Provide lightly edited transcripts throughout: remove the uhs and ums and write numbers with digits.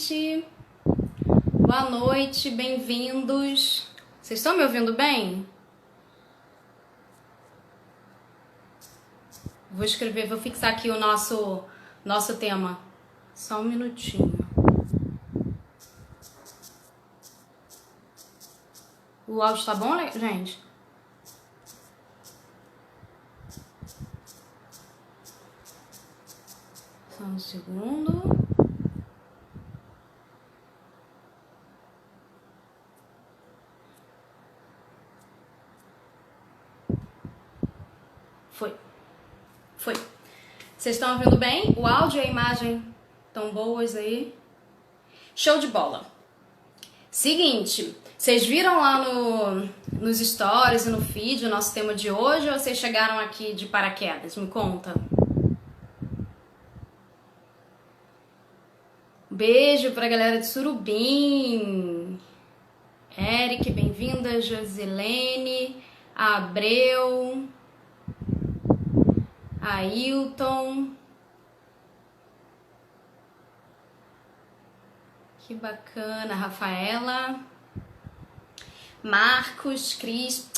gente. Boa noite, bem-vindos. Vocês estão me ouvindo bem? Vou escrever, vou fixar aqui o nosso tema. Só um minutinho. O áudio tá bom, gente? Só um segundo. Foi. Vocês estão ouvindo bem? O áudio e a imagem estão boas aí? Show de bola. Seguinte, vocês viram lá nos stories e no feed o nosso tema de hoje ou vocês chegaram aqui de paraquedas? Me conta. Beijo pra galera de Surubim. Eric, bem-vinda. Josilene, Abreu, Ailton. Que bacana. Rafaela, Marcos, Cris.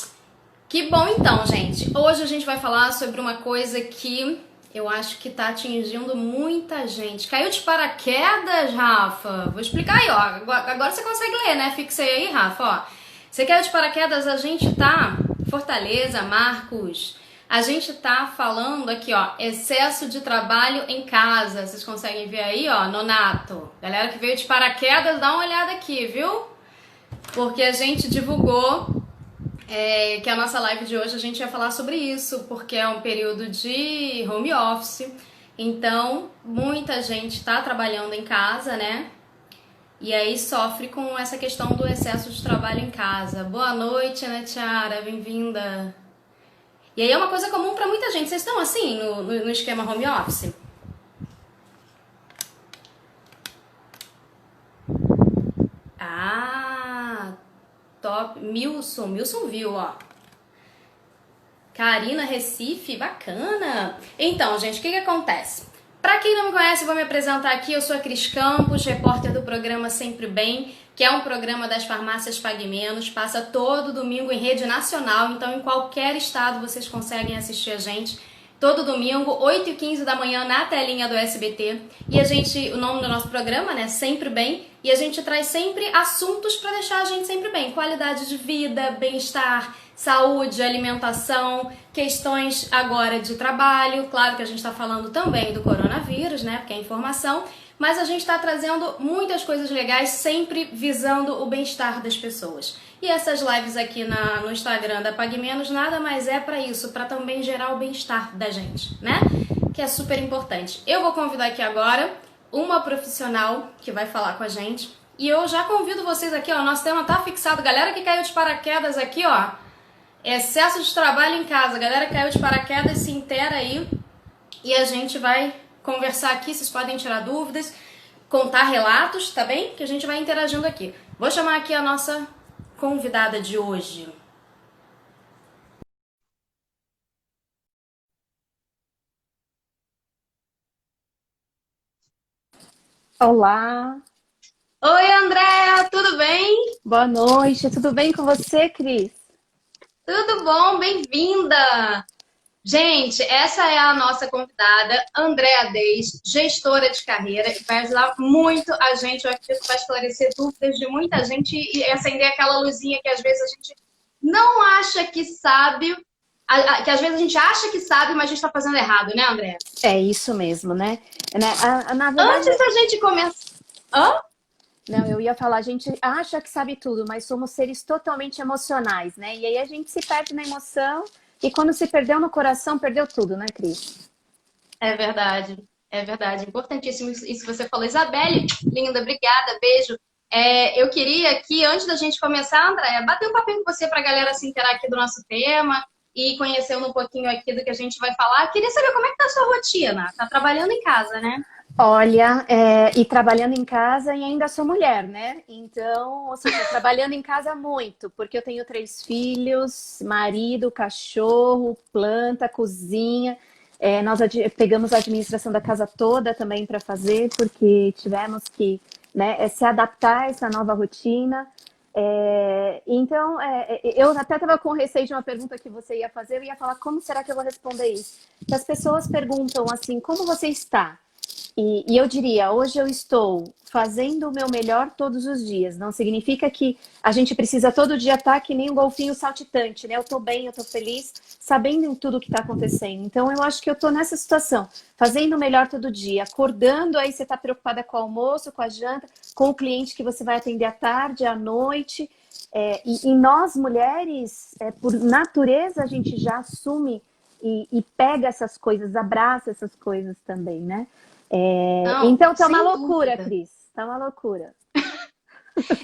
Que bom então, gente. Hoje a gente vai falar sobre uma coisa que eu acho que tá atingindo muita gente. Caiu de paraquedas, Rafa? Vou explicar aí, ó. Agora você consegue ler, né? Fixei aí, Rafa, ó. Você caiu de paraquedas, a gente tá... Fortaleza, Marcos. A gente tá falando aqui, ó, excesso de trabalho em casa. Vocês conseguem ver aí, ó, Nonato. Galera que veio de paraquedas, dá uma olhada aqui, viu? Porque a gente divulgou que a nossa live de hoje a gente ia falar sobre isso, porque é um período de home office. Então, muita gente tá trabalhando em casa, né? E aí sofre com essa questão do excesso de trabalho em casa. Boa noite, Ana Tiara, bem-vinda. E aí é uma coisa comum pra muita gente. Vocês estão assim no esquema home office? Ah, top. Milson viu, ó. Karina Recife, bacana. Então, gente, o que acontece? Pra quem não me conhece, eu vou me apresentar aqui. Eu sou a Cris Campos, repórter do programa Sempre Bem, que é um programa das farmácias Pague Menos. Passa todo domingo em rede nacional, então em qualquer estado vocês conseguem assistir a gente. Todo domingo, 8h15 da manhã, na telinha do SBT. E o nome do nosso programa, né, Sempre Bem. E a gente traz sempre assuntos para deixar a gente sempre bem. Qualidade de vida, bem-estar, saúde, alimentação, questões agora de trabalho. Claro que a gente está falando também do coronavírus, né, porque é informação. Mas a gente está trazendo muitas coisas legais, sempre visando o bem-estar das pessoas. E essas lives aqui no Instagram da Pague Menos nada mais é para isso, para também gerar o bem-estar da gente, né? Que é super importante. Eu vou convidar aqui agora uma profissional que vai falar com a gente. E eu já convido vocês aqui, ó, nosso tema tá fixado. Galera que caiu de paraquedas aqui, ó, excesso de trabalho em casa. Galera que caiu de paraquedas, se inteira aí. E a gente vai conversar aqui, vocês podem tirar dúvidas, contar relatos, tá bem? Que a gente vai interagindo aqui. Vou chamar aqui a nossa convidada de hoje. Olá, Oi, Andréa, tudo bem? boa noite, tudo bem com você, Cris? Tudo bom, bem-vinda! Gente, essa é a nossa convidada, Andréa Deis, gestora de carreira, e vai ajudar muito a gente, eu acredito que vai esclarecer dúvidas de muita gente e acender aquela luzinha que às vezes a gente não acha que sabe, que às vezes a gente acha que sabe, mas a gente está fazendo errado, né, Andréa? É isso mesmo, né? Na verdade, Antes da gente começar... Hã? não, eu ia falar, a gente acha que sabe tudo, mas somos seres totalmente emocionais, né? E aí a gente se perde na emoção e quando se perdeu no coração, perdeu tudo, né, Cris? É verdade, é verdade. Importantíssimo isso que você falou. Isabelle, linda, obrigada, beijo. Eu queria aqui, antes da gente começar, Andréia, bater um papinho com você para a galera se inteirar aqui do nosso tema e conhecendo um pouquinho aqui do que a gente vai falar. Queria saber como é que tá a sua rotina. Tá trabalhando em casa, né? Olha, e trabalhando em casa e ainda sou mulher, né? Então, ou seja, trabalhando em casa muito, porque eu tenho 3 filhos, marido, cachorro, planta, cozinha. Nós pegamos a administração da casa toda também para fazer, porque tivemos que né? É se adaptar a essa nova rotina. Então, eu até estava com receio de uma pergunta que você ia fazer, eu ia falar, como será que eu vou responder isso? Que as pessoas perguntam assim, como você está? E eu diria, hoje eu estou fazendo o meu melhor todos os dias. Não significa que a gente precisa todo dia estar que nem um golfinho saltitante, né? Eu estou bem, eu estou feliz, sabendo em tudo o que está acontecendo. Então eu acho que eu estou nessa situação, fazendo o melhor todo dia, acordando, aí você está preocupada com o almoço, com a janta, com o cliente que você vai atender à tarde, à noite. E nós, mulheres, por natureza, a gente já assume e pega essas coisas, abraça essas coisas também, né? Não, Então tá uma sem loucura, dúvida. Cris. Tá uma loucura.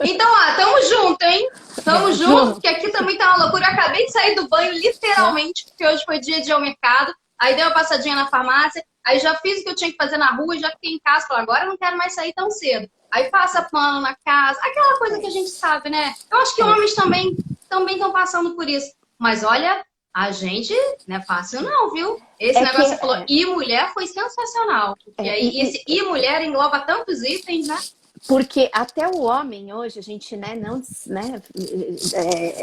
Então, tamo junto, hein? Tamo junto, porque aqui também tá uma loucura. Eu acabei de sair do banho, literalmente, porque hoje foi dia de ir ao mercado. Aí dei uma passadinha na farmácia, aí já fiz o que eu tinha que fazer na rua, já fiquei em casa, falei, agora eu não quero mais sair tão cedo. Aí passa pano na casa, aquela coisa que a gente sabe, né? Eu acho que homens também estão passando por isso. Mas olha, a gente não é fácil não, viu? Esse negócio que você falou, e mulher, foi sensacional. Porque aí esse e mulher engloba tantos itens, né? Porque até o homem hoje, a gente, né, não, né,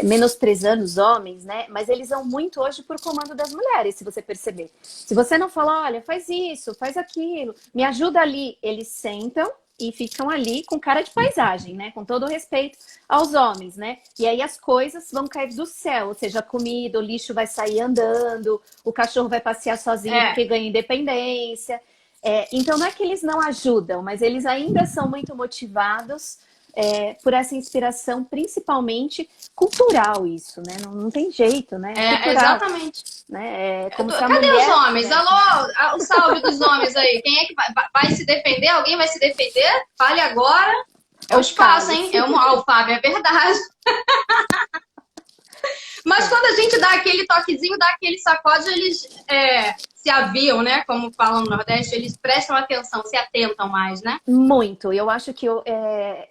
menosprezando os homens, né, mas eles vão muito hoje por comando das mulheres, se você perceber. Se você não fala, olha, faz isso, faz aquilo, me ajuda ali, eles sentam e ficam ali com cara de paisagem, né, com todo o respeito aos homens, né, e aí as coisas vão cair do céu, ou seja, a comida, o lixo vai sair andando, o cachorro vai passear sozinho porque ganha independência. Então não é que eles não ajudam, mas eles ainda são muito motivados por essa inspiração, principalmente cultural, isso, né? Não tem jeito, né? Exatamente. Né? Cadê os homens? Né? Alô, o salve dos homens aí. Quem é que vai se defender? Alguém vai se defender? Fale agora. É o espaço, hein? O Fábio, é verdade. Mas quando a gente dá aquele toquezinho, dá aquele sacode, eles se aviam, né? Como falam no Nordeste, eles prestam atenção, se atentam mais, né? Muito. Eu acho que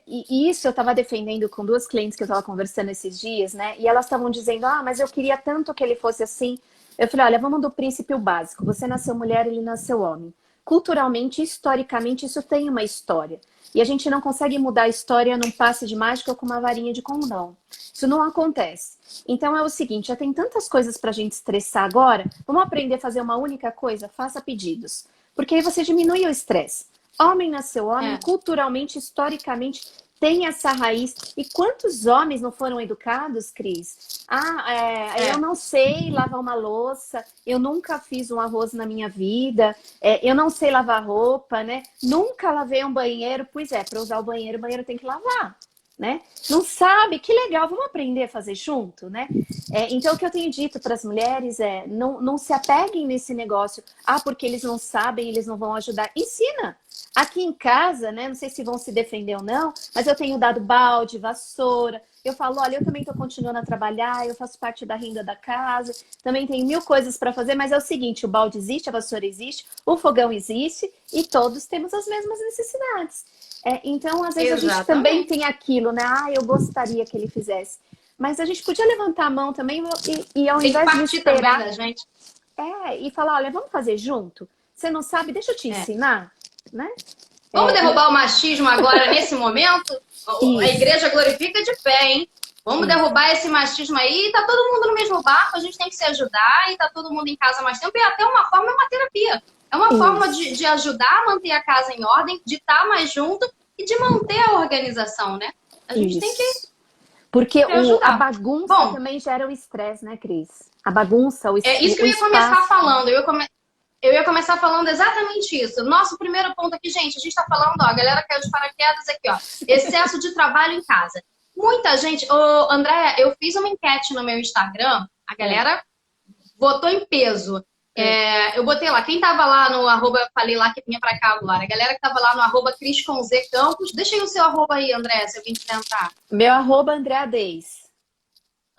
e isso eu estava defendendo com duas clientes que eu estava conversando esses dias, né? E elas estavam dizendo, mas eu queria tanto que ele fosse assim. Eu falei, olha, vamos do princípio básico. Você nasceu mulher, ele nasceu homem. Culturalmente, historicamente, isso tem uma história. E a gente não consegue mudar a história num passe de mágica ou com uma varinha de condão. Isso não acontece. Então é o seguinte, já tem tantas coisas pra gente estressar agora, vamos aprender a fazer uma única coisa? Faça pedidos. Porque aí você diminui o estresse. Homem nasceu homem, culturalmente, historicamente, tem essa raiz. E quantos homens não foram educados, Cris? Eu não sei lavar uma louça, eu nunca fiz um arroz na minha vida, eu não sei lavar roupa, né? Nunca lavei um banheiro. Pois para usar o banheiro tem que lavar. Né? Não sabe? Que legal, vamos aprender a fazer junto, né? Então o que eu tenho dito para as mulheres não se apeguem nesse negócio, porque eles não sabem, eles não vão ajudar. Ensina! Aqui em casa, né? Não sei se vão se defender ou não, mas eu tenho dado balde, vassoura. Eu falo, olha, eu também estou continuando a trabalhar, eu faço parte da renda da casa, também tenho 1000 coisas para fazer, mas é o seguinte, o balde existe, a vassoura existe, o fogão existe e todos temos as mesmas necessidades. Então, às vezes, a gente também tem aquilo, né? Eu gostaria que ele fizesse. Mas a gente podia levantar a mão também e ao invés de esperar... da gente. E falar, olha, vamos fazer junto? Você não sabe? Deixa eu te ensinar, né? Vamos derrubar o machismo agora, nesse momento? A igreja glorifica de pé, hein? Vamos derrubar esse machismo aí. Tá todo mundo no mesmo barco, a gente tem que se ajudar e tá todo mundo em casa mais tempo. E até uma forma é uma terapia. É uma forma de ajudar a manter a casa em ordem, de estar mais junto e de manter a organização, né? A gente tem que... Porque a bagunça também gera o estresse, né, Cris? A bagunça, o estresse. É isso que eu ia começar falando. Eu ia começar falando exatamente isso. Nosso primeiro ponto aqui, gente, a gente tá falando, a galera caiu de paraquedas aqui, excesso de trabalho em casa. Muita gente... Andréia, eu fiz uma enquete no meu Instagram, a galera votou em peso. Eu botei lá, quem tava lá no arroba, eu falei lá que vinha pra cá agora, a galera que tava lá no arroba Cris com Z Campos, deixa aí o seu arroba aí, André, se eu vim te tentar. Meu arroba Andréa Deis.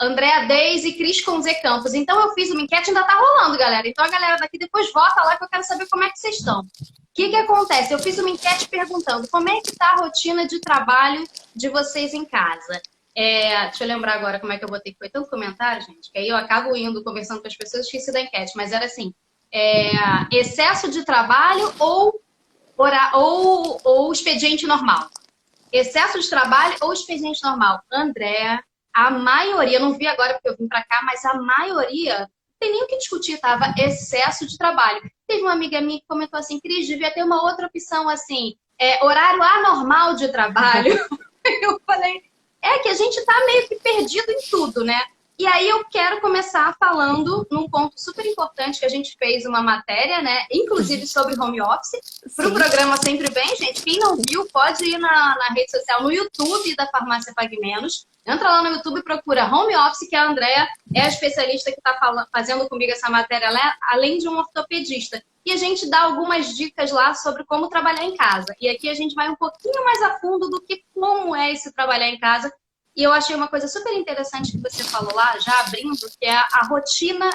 Andréa Deis e Cris com Z Campos. Então eu fiz uma enquete, ainda tá rolando, galera. Então a galera daqui depois vota lá que eu quero saber como é que vocês estão. O que acontece? Eu fiz uma enquete perguntando como é que tá a rotina de trabalho de vocês em casa. Deixa eu lembrar agora como é que eu botei, que foi tanto comentário, gente, que aí eu acabo indo, conversando com as pessoas, esqueci da enquete, mas era assim, excesso de trabalho ou expediente normal? Excesso de trabalho ou expediente normal? André, a maioria, não vi agora porque eu vim pra cá, mas a maioria, não tem nem o que discutir, tava excesso de trabalho. Teve uma amiga minha que comentou assim, Cris, devia ter uma outra opção assim, horário anormal de trabalho. Eu falei, é que a gente tá meio que perdido em tudo, né? E aí eu quero começar falando num ponto super importante que a gente fez uma matéria, né? Inclusive sobre home office, para o programa Sempre Bem, gente. Quem não viu, pode ir na rede social, no YouTube da Farmácia Pague Menos. Entra lá no YouTube e procura home office, que a Andrea é a especialista que está fazendo comigo essa matéria, além de um ortopedista. E a gente dá algumas dicas lá sobre como trabalhar em casa. E aqui a gente vai um pouquinho mais a fundo do que como é esse trabalhar em casa. E eu achei uma coisa super interessante que você falou lá, já abrindo, que é a rotina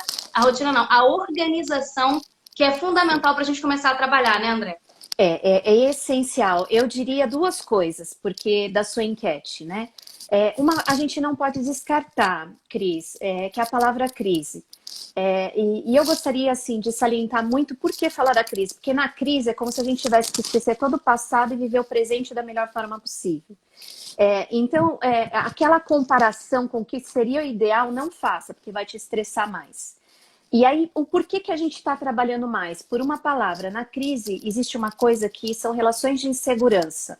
não, a organização, que é fundamental para a gente começar a trabalhar, né, André? É essencial. Eu diria duas coisas, porque da sua enquete, né? A gente não pode descartar, Cris, que é a palavra crise. E eu gostaria, assim, de salientar muito por que falar da crise. Porque na crise é como se a gente tivesse que esquecer todo o passado e viver o presente da melhor forma possível. Então, aquela comparação com o que seria o ideal, não faça, porque vai te estressar mais. E aí, o porquê que a gente está trabalhando mais? Por uma palavra, na crise existe uma coisa que são relações de insegurança.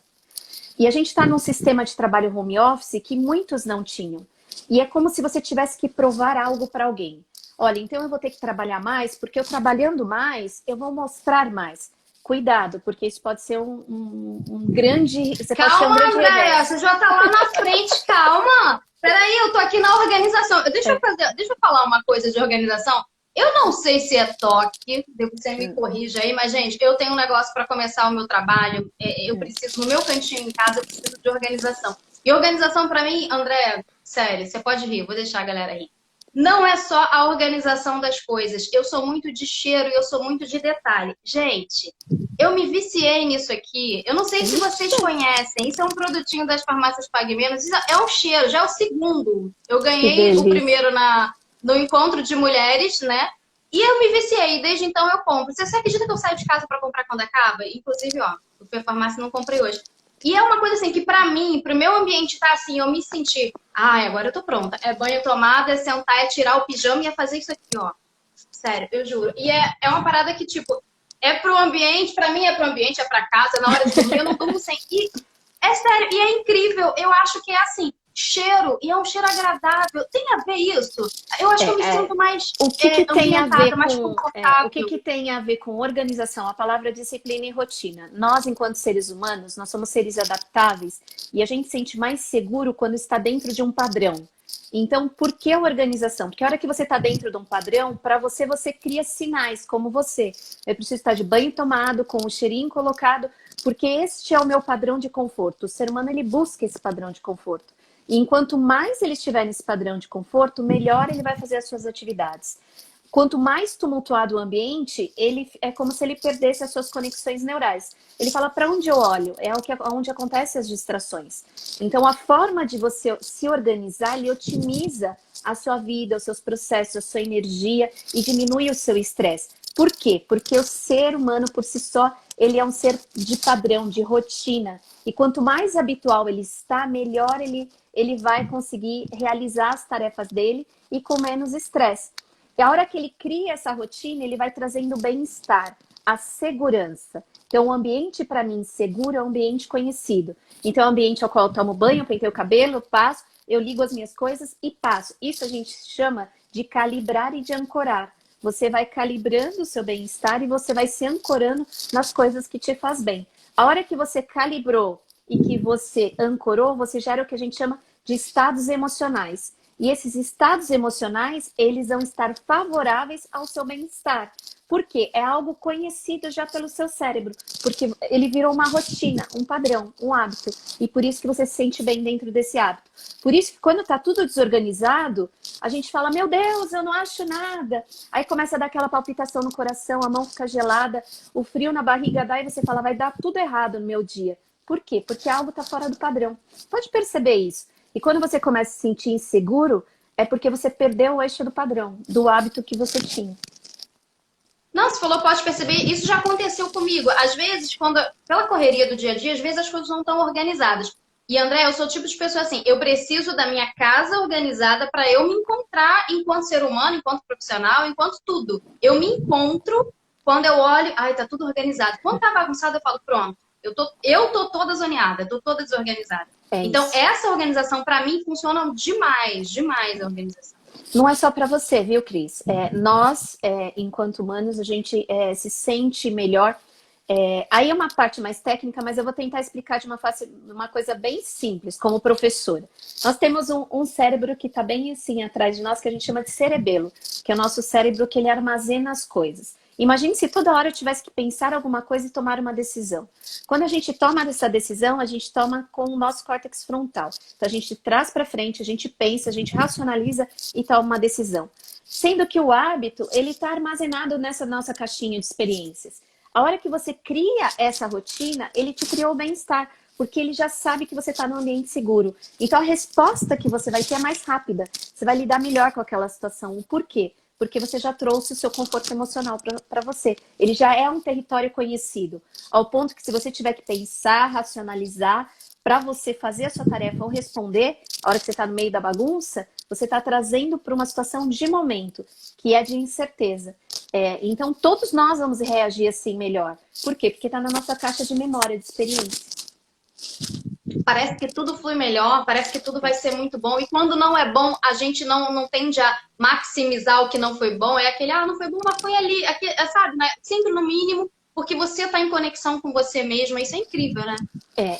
E a gente está num sistema de trabalho home office que muitos não tinham. E é como se você tivesse que provar algo para alguém. Olha, então eu vou ter que trabalhar mais, porque eu trabalhando mais, eu vou mostrar mais. Cuidado, porque isso pode ser um grande... Calma, Andréia, você já tá lá na frente, calma. Peraí, eu tô aqui na organização. Deixa eu falar uma coisa de organização. Eu não sei se é toque, você me corrija aí, mas, gente, eu tenho um negócio para começar o meu trabalho. Eu preciso, no meu cantinho em casa, eu preciso de organização. E organização, para mim, André, sério, você pode rir, vou deixar a galera rir. Não é só a organização das coisas. Eu sou muito de cheiro e eu sou muito de detalhe. Gente, eu me viciei nisso aqui. Eu não sei se vocês conhecem. Isso é um produtinho das farmácias Pague Menos. Isso é um cheiro, já é o segundo. Eu ganhei o primeiro no encontro de mulheres, né? E eu me viciei. Desde então eu compro. Você acredita que eu saio de casa para comprar quando acaba? Inclusive, ó, eu fui à farmácia e não comprei hoje. E é uma coisa assim que pra mim, pro meu ambiente tá assim, eu me senti, agora eu tô pronta. É banho tomado, é sentar, é tirar o pijama e é fazer isso aqui, ó. Sério, eu juro. E é uma parada que, tipo, é pro ambiente, pra mim é pro ambiente, é pra casa, na hora de dormir eu não durmo sem. E é sério, e é incrível. Eu acho que é assim, cheiro, e é um cheiro agradável. Tem a ver isso? Eu acho que eu me sinto mais ambientada, mais confortável. O que tem a ver com organização? A palavra disciplina e rotina. Nós, enquanto seres humanos, nós somos seres adaptáveis e a gente se sente mais seguro quando está dentro de um padrão. Então, por que a organização? Porque a hora que você está dentro de um padrão, para você cria sinais, como você. Eu preciso estar de banho tomado, com o cheirinho colocado, porque este é o meu padrão de conforto. O ser humano, ele busca esse padrão de conforto. E enquanto mais ele estiver nesse padrão de conforto, melhor ele vai fazer as suas atividades. Quanto mais tumultuado o ambiente, é como se ele perdesse as suas conexões neurais. Ele fala, para onde eu olho? É onde acontecem as distrações. Então, a forma de você se organizar, ele otimiza a sua vida, os seus processos, a sua energia e diminui o seu estresse. Por quê? Porque o ser humano, por si só, ele é um ser de padrão, de rotina. E quanto mais habitual ele está, melhor ele vai conseguir realizar as tarefas dele e com menos estresse. E a hora que ele cria essa rotina, ele vai trazendo bem-estar, a segurança. Então, o ambiente, para mim, seguro é um ambiente conhecido. Então, é um ambiente ao qual eu tomo banho, penteio o cabelo, passo, eu ligo as minhas coisas e passo. Isso a gente chama de calibrar e de ancorar. Você vai calibrando o seu bem-estar e você vai se ancorando nas coisas que te faz bem. A hora que você calibrou e que você ancorou, você gera o que a gente chama de estados emocionais. E esses estados emocionais, eles vão estar favoráveis ao seu bem-estar. Por quê? É algo conhecido já pelo seu cérebro. Porque ele virou uma rotina, um padrão, um hábito. E por isso que você se sente bem dentro desse hábito. Por isso que quando está tudo desorganizado, a gente fala, meu Deus, eu não acho nada. Aí começa a dar aquela palpitação no coração, a mão fica gelada, o frio na barriga dá e você fala, vai dar tudo errado no meu dia. Por quê? Porque algo está fora do padrão. Pode perceber isso. E quando você começa a se sentir inseguro, é porque você perdeu o eixo do padrão, do hábito que você tinha. Não, você falou, pode perceber, isso já aconteceu comigo. Às vezes, pela correria do dia a dia, às vezes as coisas não estão organizadas. E André, eu sou o tipo de pessoa assim, eu preciso da minha casa organizada para eu me encontrar enquanto ser humano, enquanto profissional, enquanto tudo. Eu me encontro quando eu olho, ai, tá tudo organizado. Quando tá bagunçado, eu falo, pronto, eu tô toda zoneada, tô toda desorganizada. É Então, isso. essa organização, para mim, funciona demais, demais a organização. Não é só para você, viu, Cris? Nós, enquanto humanos, a gente se sente melhor. Aí é uma parte mais técnica, mas eu vou tentar explicar de uma coisa bem simples, como professora. Nós temos um cérebro que está bem assim atrás de nós, que a gente chama de cerebelo, que é o nosso cérebro que ele armazena as coisas. Imagine se toda hora eu tivesse que pensar alguma coisa e tomar uma decisão. Quando a gente toma essa decisão, a gente toma com o nosso córtex frontal. Então a gente traz para frente, a gente pensa, a gente racionaliza e toma uma decisão. Sendo que o hábito, ele está armazenado nessa nossa caixinha de experiências. A hora que você cria essa rotina, ele te criou o bem-estar, porque ele já sabe que você está num ambiente seguro. Então a resposta que você vai ter é mais rápida. Você vai lidar melhor com aquela situação. Por quê? Porque você já trouxe o seu conforto emocional para você. Ele já é um território conhecido, ao ponto que se você tiver que pensar, racionalizar, para você fazer a sua tarefa ou responder, a hora que você está no meio da bagunça, você está trazendo para uma situação de momento, que é de incerteza. Então, todos nós vamos reagir assim melhor. Por quê? Porque está na nossa caixa de memória, de experiência. Parece que tudo flui melhor, parece que tudo vai ser muito bom. E quando não é bom, a gente não tende a maximizar o que não foi bom. É aquele, não foi bom, mas foi ali. Aqui, sabe, né? Sempre no mínimo, porque você está em conexão com você mesma. Isso é incrível, né?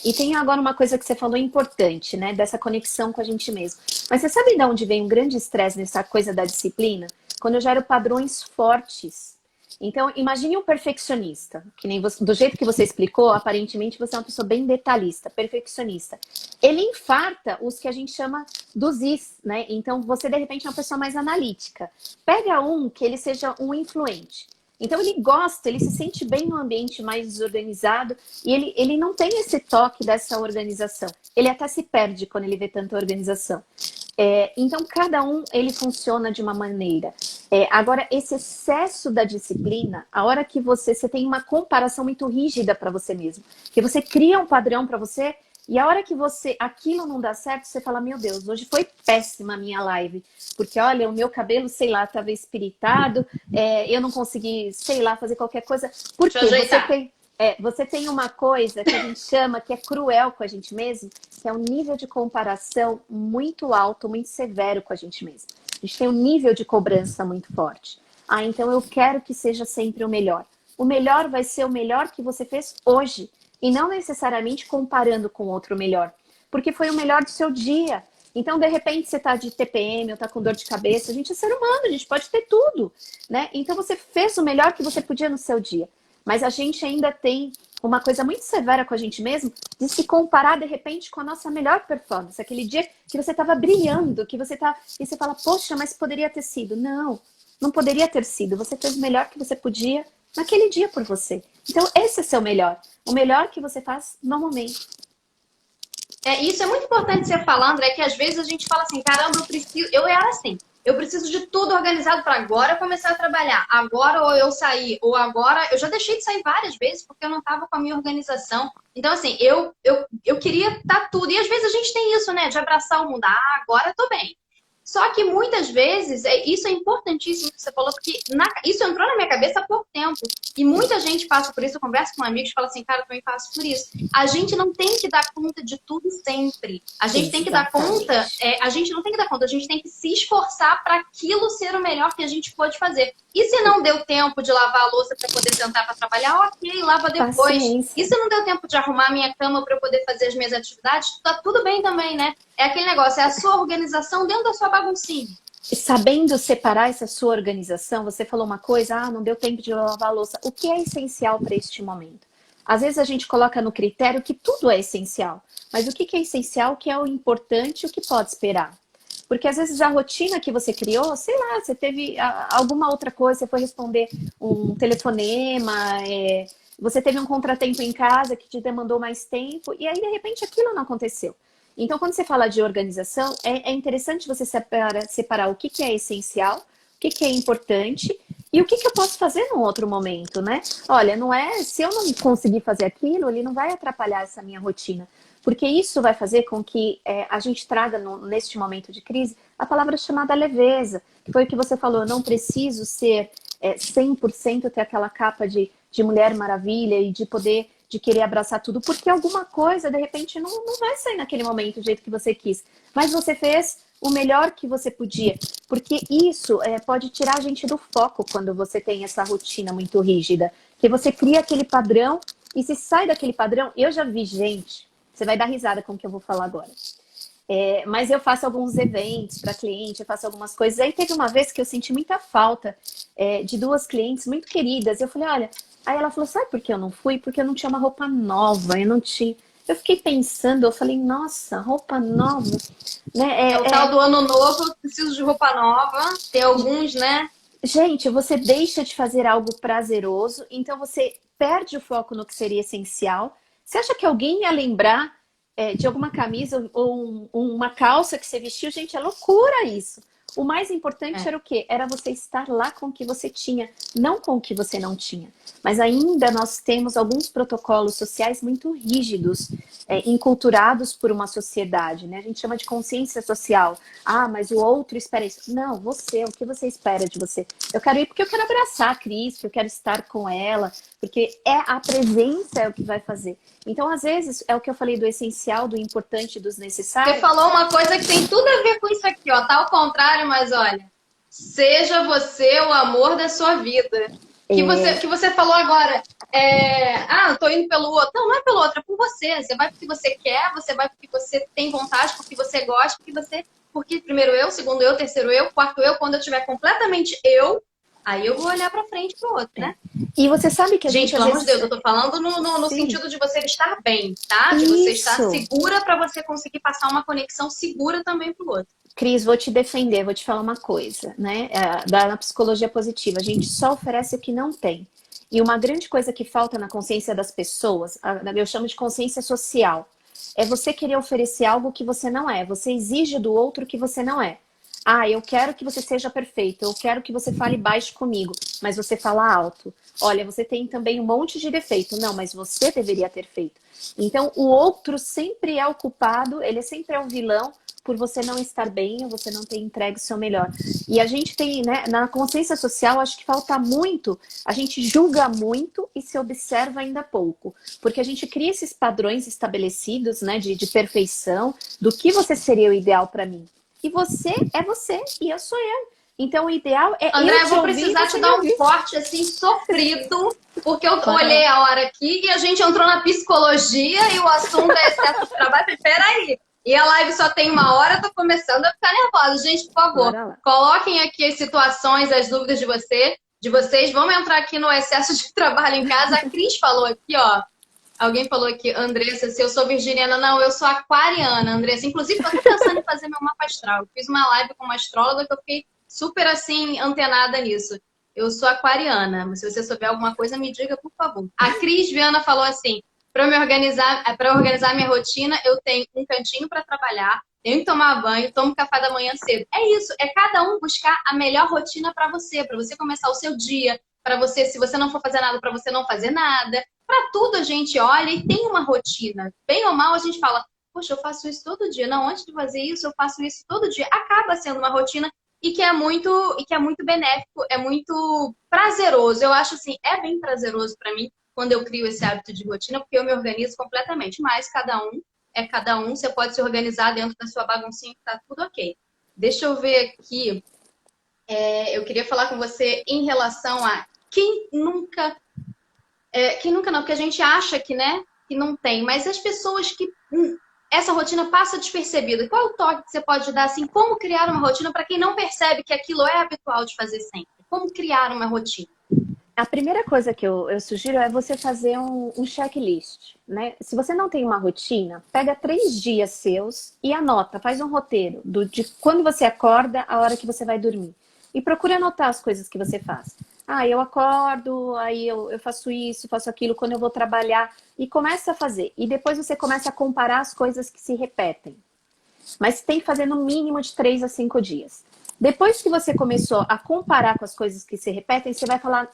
E tem agora uma coisa que você falou importante, né? Dessa conexão com a gente mesmo. Mas você sabe de onde vem um grande estresse nessa coisa da disciplina? Quando eu gero padrões fortes. Então, imagine um perfeccionista, que nem você, do jeito que você explicou, aparentemente você é uma pessoa bem detalhista, perfeccionista. Ele infarta os que a gente chama dos is, né? Então, você de repente é uma pessoa mais analítica. Pega um que ele seja um influente. Então, ele gosta, ele se sente bem no ambiente mais desorganizado e ele não tem esse toque dessa organização. Ele até se perde quando ele vê tanta organização. Então, cada um, ele funciona de uma maneira. Agora, esse excesso da disciplina, a hora que você tem uma comparação muito rígida para você mesmo, que você cria um padrão para você e a hora que aquilo não dá certo, você fala, meu Deus, hoje foi péssima a minha live, porque olha, o meu cabelo, sei lá, estava espiritado, eu não consegui, sei lá, fazer qualquer coisa. Porque você tem uma coisa que a gente chama, que é cruel com a gente mesmo, que é um nível de comparação muito alto, muito severo com a gente mesmo. A gente tem um nível de cobrança muito forte. Então eu quero que seja sempre o melhor. O melhor vai ser o melhor que você fez hoje. E não necessariamente comparando com outro melhor. Porque foi o melhor do seu dia. Então, de repente, você está de TPM ou está com dor de cabeça. A gente é ser humano, a gente pode ter tudo, né? Então, você fez o melhor que você podia no seu dia. Mas a gente ainda tem uma coisa muito severa com a gente mesmo de se comparar, de repente, com a nossa melhor performance. Aquele dia que você estava brilhando, que você tá... E você fala, poxa, mas poderia ter sido. Não, não poderia ter sido. Você fez o melhor que você podia naquele dia por você. Então, esse é seu melhor. O melhor que você faz no momento. Isso é muito importante você falar, André, que às vezes a gente fala assim, caramba, eu era assim, eu preciso de tudo organizado para agora começar a trabalhar. Agora ou eu sair, ou agora... Eu já deixei de sair várias vezes porque eu não estava com a minha organização. Então, assim, eu queria estar tudo. E às vezes a gente tem isso, né, de abraçar o mundo. Agora eu tô bem. Só que muitas vezes, isso é importantíssimo que você falou, porque isso entrou na minha cabeça há pouco tempo. E muita gente passa por isso, eu converso com amigos e fala assim, cara, eu também passo por isso. A gente não tem que dar conta de tudo sempre. A gente tem que dar conta, a gente não tem que dar conta, a gente tem que se esforçar para aquilo ser o melhor que a gente pode fazer. E se não deu tempo de lavar a louça para poder sentar para trabalhar, ok, lava depois. Paciência. E se não deu tempo de arrumar minha cama para eu poder fazer as minhas atividades, tá tudo bem também, né? É aquele negócio, é a sua organização dentro da sua baguncinha. Sabendo separar essa sua organização, você falou uma coisa, não deu tempo de lavar a louça. O que é essencial para este momento? Às vezes a gente coloca no critério que tudo é essencial. Mas o que é essencial, o que é o importante, o que pode esperar? Porque às vezes a rotina que você criou, sei lá, você teve alguma outra coisa, você foi responder um telefonema, você teve um contratempo em casa que te demandou mais tempo, e aí de repente aquilo não aconteceu. Então, quando você fala de organização, é interessante você separar o que é essencial, o que é importante e o que eu posso fazer num outro momento, né? Olha, não é... Se eu não conseguir fazer aquilo, ele não vai atrapalhar essa minha rotina. Porque isso vai fazer com que a gente traga, neste momento de crise, a palavra chamada leveza, que foi o que você falou, eu não preciso ser 100% ter aquela capa de Mulher Maravilha e de poder, de querer abraçar tudo, porque alguma coisa, de repente, não vai sair naquele momento do jeito que você quis. Mas você fez o melhor que você podia, porque isso pode tirar a gente do foco quando você tem essa rotina muito rígida, que você cria aquele padrão e se sai daquele padrão. Eu já vi gente, você vai dar risada com o que eu vou falar agora, mas eu faço alguns eventos para cliente, eu faço algumas coisas. Aí teve uma vez que eu senti muita falta de duas clientes muito queridas. Eu falei, olha, aí ela falou, sabe por que eu não fui? Porque eu não tinha uma roupa nova, eu não tinha. Eu fiquei pensando, eu falei, nossa, roupa nova, né? É o tal do ano novo, eu preciso de roupa nova. Tem alguns, né? Gente, você deixa de fazer algo prazeroso, então você perde o foco no que seria essencial. Você acha que alguém ia lembrar de alguma camisa ou uma calça que você vestiu? Gente, é loucura isso. O mais importante era o quê? Era você estar lá com o que você tinha, não com o que você não tinha. Mas ainda nós temos alguns protocolos sociais muito rígidos, enculturados por uma sociedade, né? A gente chama de consciência social. Ah, mas o outro espera isso. Não, você, o que você espera de você? Eu quero ir porque eu quero abraçar a Cris, porque eu quero estar com ela, porque a presença é o que vai fazer. Então, às vezes, é o que eu falei do essencial, do importante, dos necessários. Você falou uma coisa que tem tudo a ver com isso aqui, ó. Tá ao contrário, mas olha. Seja você o amor da sua vida. Que você falou agora. Eu tô indo pelo outro. Não, não é pelo outro, é por você. Você vai porque você quer, você vai porque você tem vontade, porque você gosta, porque primeiro eu, segundo eu, terceiro eu, quarto eu, quando eu tiver completamente eu, aí eu vou olhar pra frente pro outro, né? E você sabe que a Gente, gente pelo amor de Deus, eu tô falando no sentido de você estar bem, tá? De você estar segura pra você conseguir passar uma conexão segura também pro outro. Cris, vou te defender, vou te falar uma coisa, né? Da psicologia positiva, a gente só oferece o que não tem. E uma grande coisa que falta na consciência das pessoas, eu chamo de consciência social, é você querer oferecer algo que você não é. Você exige do outro que você não é. Ah, eu quero que você seja perfeito, eu quero que você fale baixo comigo, mas você fala alto. Olha, você tem também um monte de defeito. Não, mas você deveria ter feito. Então, o outro sempre é o culpado, ele sempre é o vilão por você não estar bem ou você não ter entregue o seu melhor. E a gente tem, né, na consciência social, acho que falta muito, a gente julga muito e se observa ainda pouco. Porque a gente cria esses padrões estabelecidos, né, de perfeição, do que você seria o ideal para mim. E você é você e eu sou eu. Então o ideal é André, eu vou precisar te dar um corte assim sofrido, porque eu olhei a hora aqui e a gente entrou na psicologia e o assunto é excesso de trabalho. Peraí, e a live só tem 1 hora, eu tô começando a ficar nervosa. Gente, por favor, coloquem aqui as situações, as dúvidas de vocês. Vamos entrar aqui no excesso de trabalho em casa. A Cris falou aqui, ó. Alguém falou aqui, Andressa, se eu sou virginiana. Não, eu sou aquariana, Andressa. Inclusive, eu tô pensando em fazer meu mapa astral. Eu fiz uma live com uma astróloga que eu fiquei super, assim, antenada nisso. Eu sou aquariana. Mas se você souber alguma coisa, me diga, por favor. A Cris Viana falou assim, para organizar minha rotina, eu tenho um cantinho para trabalhar, tenho que tomar banho, tomo café da manhã cedo. É isso, é cada um buscar a melhor rotina para você começar o seu dia, para você, se você não for fazer nada, para você não fazer nada. Para tudo a gente olha e tem uma rotina. Bem ou mal a gente fala, poxa, eu faço isso todo dia. Não, antes de fazer isso, eu faço isso todo dia. Acaba sendo uma rotina e que é muito benéfico, é muito prazeroso. Eu acho assim, é bem prazeroso para mim quando eu crio esse hábito de rotina, porque eu me organizo completamente. Mas cada um é cada um. Você pode se organizar dentro da sua baguncinha que tá tudo ok. Deixa eu ver aqui. Eu queria falar com você em relação a quem nunca não, porque a gente acha que, né, que não tem, mas as pessoas que essa rotina passa despercebida. Qual é o toque que você pode dar, assim, como criar uma rotina para quem não percebe que aquilo é habitual de fazer sempre? Como criar uma rotina? A primeira coisa que eu sugiro é você fazer um checklist, né? Se você não tem uma rotina, pega 3 dias seus e anota, faz um roteiro de quando você acorda, a hora que você vai dormir. E procure anotar as coisas que você faz. Ah, eu acordo, aí eu faço isso, faço aquilo, quando eu vou trabalhar. E começa a fazer. E depois você começa a comparar as coisas que se repetem. Mas tem que fazer no mínimo de 3 a 5 dias. Depois que você começou a comparar com as coisas que se repetem, você vai falar,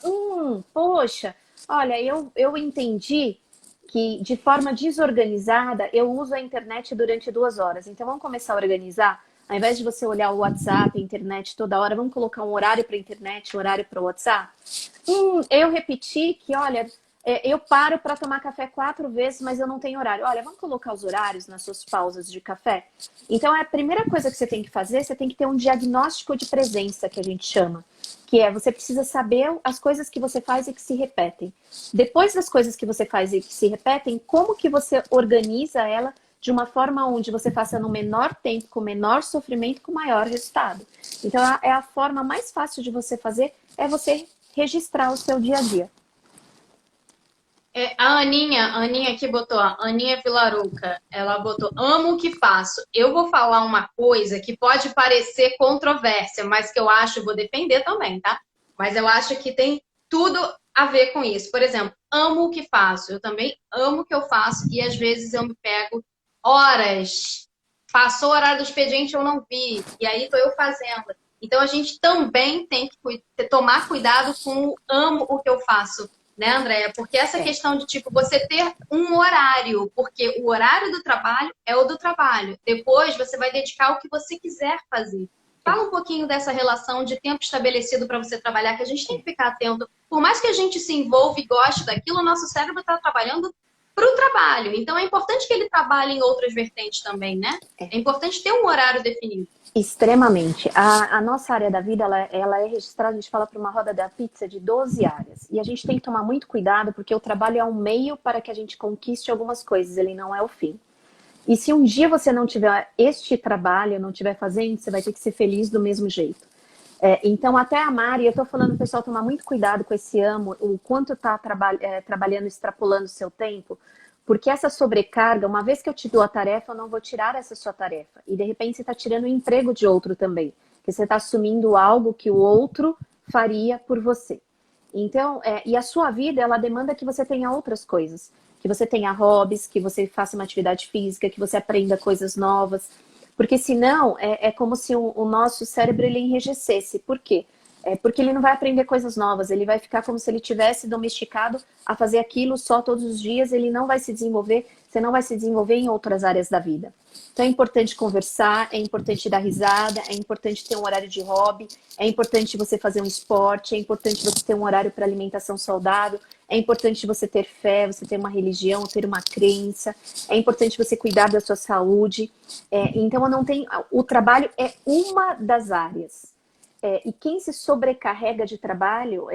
poxa, olha, eu entendi que de forma desorganizada eu uso a internet durante 2 horas. Então vamos começar a organizar. Ao invés de você olhar o WhatsApp, a internet toda hora, vamos colocar um horário para a internet, um horário para o WhatsApp. Eu repeti que, olha, eu paro para tomar café 4 vezes, mas eu não tenho horário. Olha, vamos colocar os horários nas suas pausas de café? Então, a primeira coisa que você tem que fazer, você tem que ter um diagnóstico de presença, que a gente chama. Que é, você precisa saber as coisas que você faz e que se repetem. Depois das coisas que você faz e que se repetem, como que você organiza ela de uma forma onde você faça no menor tempo, com menor sofrimento, com maior resultado. Então, é a forma mais fácil de você fazer, é você registrar o seu dia a dia. A Aninha aqui botou, a Aninha Vilaruca, ela botou, amo o que faço. Eu vou falar uma coisa que pode parecer controvérsia, mas que eu acho, vou defender também, tá? Mas eu acho que tem tudo a ver com isso. Por exemplo, amo o que faço. Eu também amo o que eu faço e às vezes eu me pego horas. Passou o horário do expediente, eu não vi. E aí tô eu fazendo. Então a gente também tem que tomar cuidado com o amo o que eu faço. Né, Andréia? Porque essa questão de, tipo, você ter um horário, porque o horário do trabalho é o do trabalho. Depois você vai dedicar o que você quiser fazer. Fala um pouquinho dessa relação de tempo estabelecido para você trabalhar, que a gente tem que ficar atento. Por mais que a gente se envolva e goste daquilo, o nosso cérebro está trabalhando para o trabalho. Então é importante que ele trabalhe em outras vertentes também, né? É importante ter um horário definido. Extremamente. A nossa área da vida, ela é registrada, a gente fala para uma roda da pizza de 12 áreas. E a gente tem que tomar muito cuidado, porque o trabalho é um meio para que a gente conquiste algumas coisas, ele não é o fim. E se um dia você não tiver este trabalho, não estiver fazendo, você vai ter que ser feliz do mesmo jeito. Então, até a Mari, eu estou falando, pessoal, tomar muito cuidado com esse amo, o quanto está trabalhando, extrapolando o seu tempo, porque essa sobrecarga, uma vez que eu te dou a tarefa, eu não vou tirar essa sua tarefa. E, de repente, você está tirando o emprego de outro também. Porque você está assumindo algo que o outro faria por você. Então, e a sua vida, ela demanda que você tenha outras coisas. Que você tenha hobbies, que você faça uma atividade física, que você aprenda coisas novas. Porque, senão, é como se o nosso cérebro ele enrijecesse. Por quê? Porque ele não vai aprender coisas novas, ele vai ficar como se ele tivesse domesticado a fazer aquilo só todos os dias, ele não vai se desenvolver, você não vai se desenvolver em outras áreas da vida. Então é importante conversar, é importante dar risada, é importante ter um horário de hobby, é importante você fazer um esporte, é importante você ter um horário para alimentação saudável, é importante você ter fé, você ter uma religião, ter uma crença, é importante você cuidar da sua saúde. Então eu não tenho, o trabalho é uma das áreas. E quem se sobrecarrega de trabalho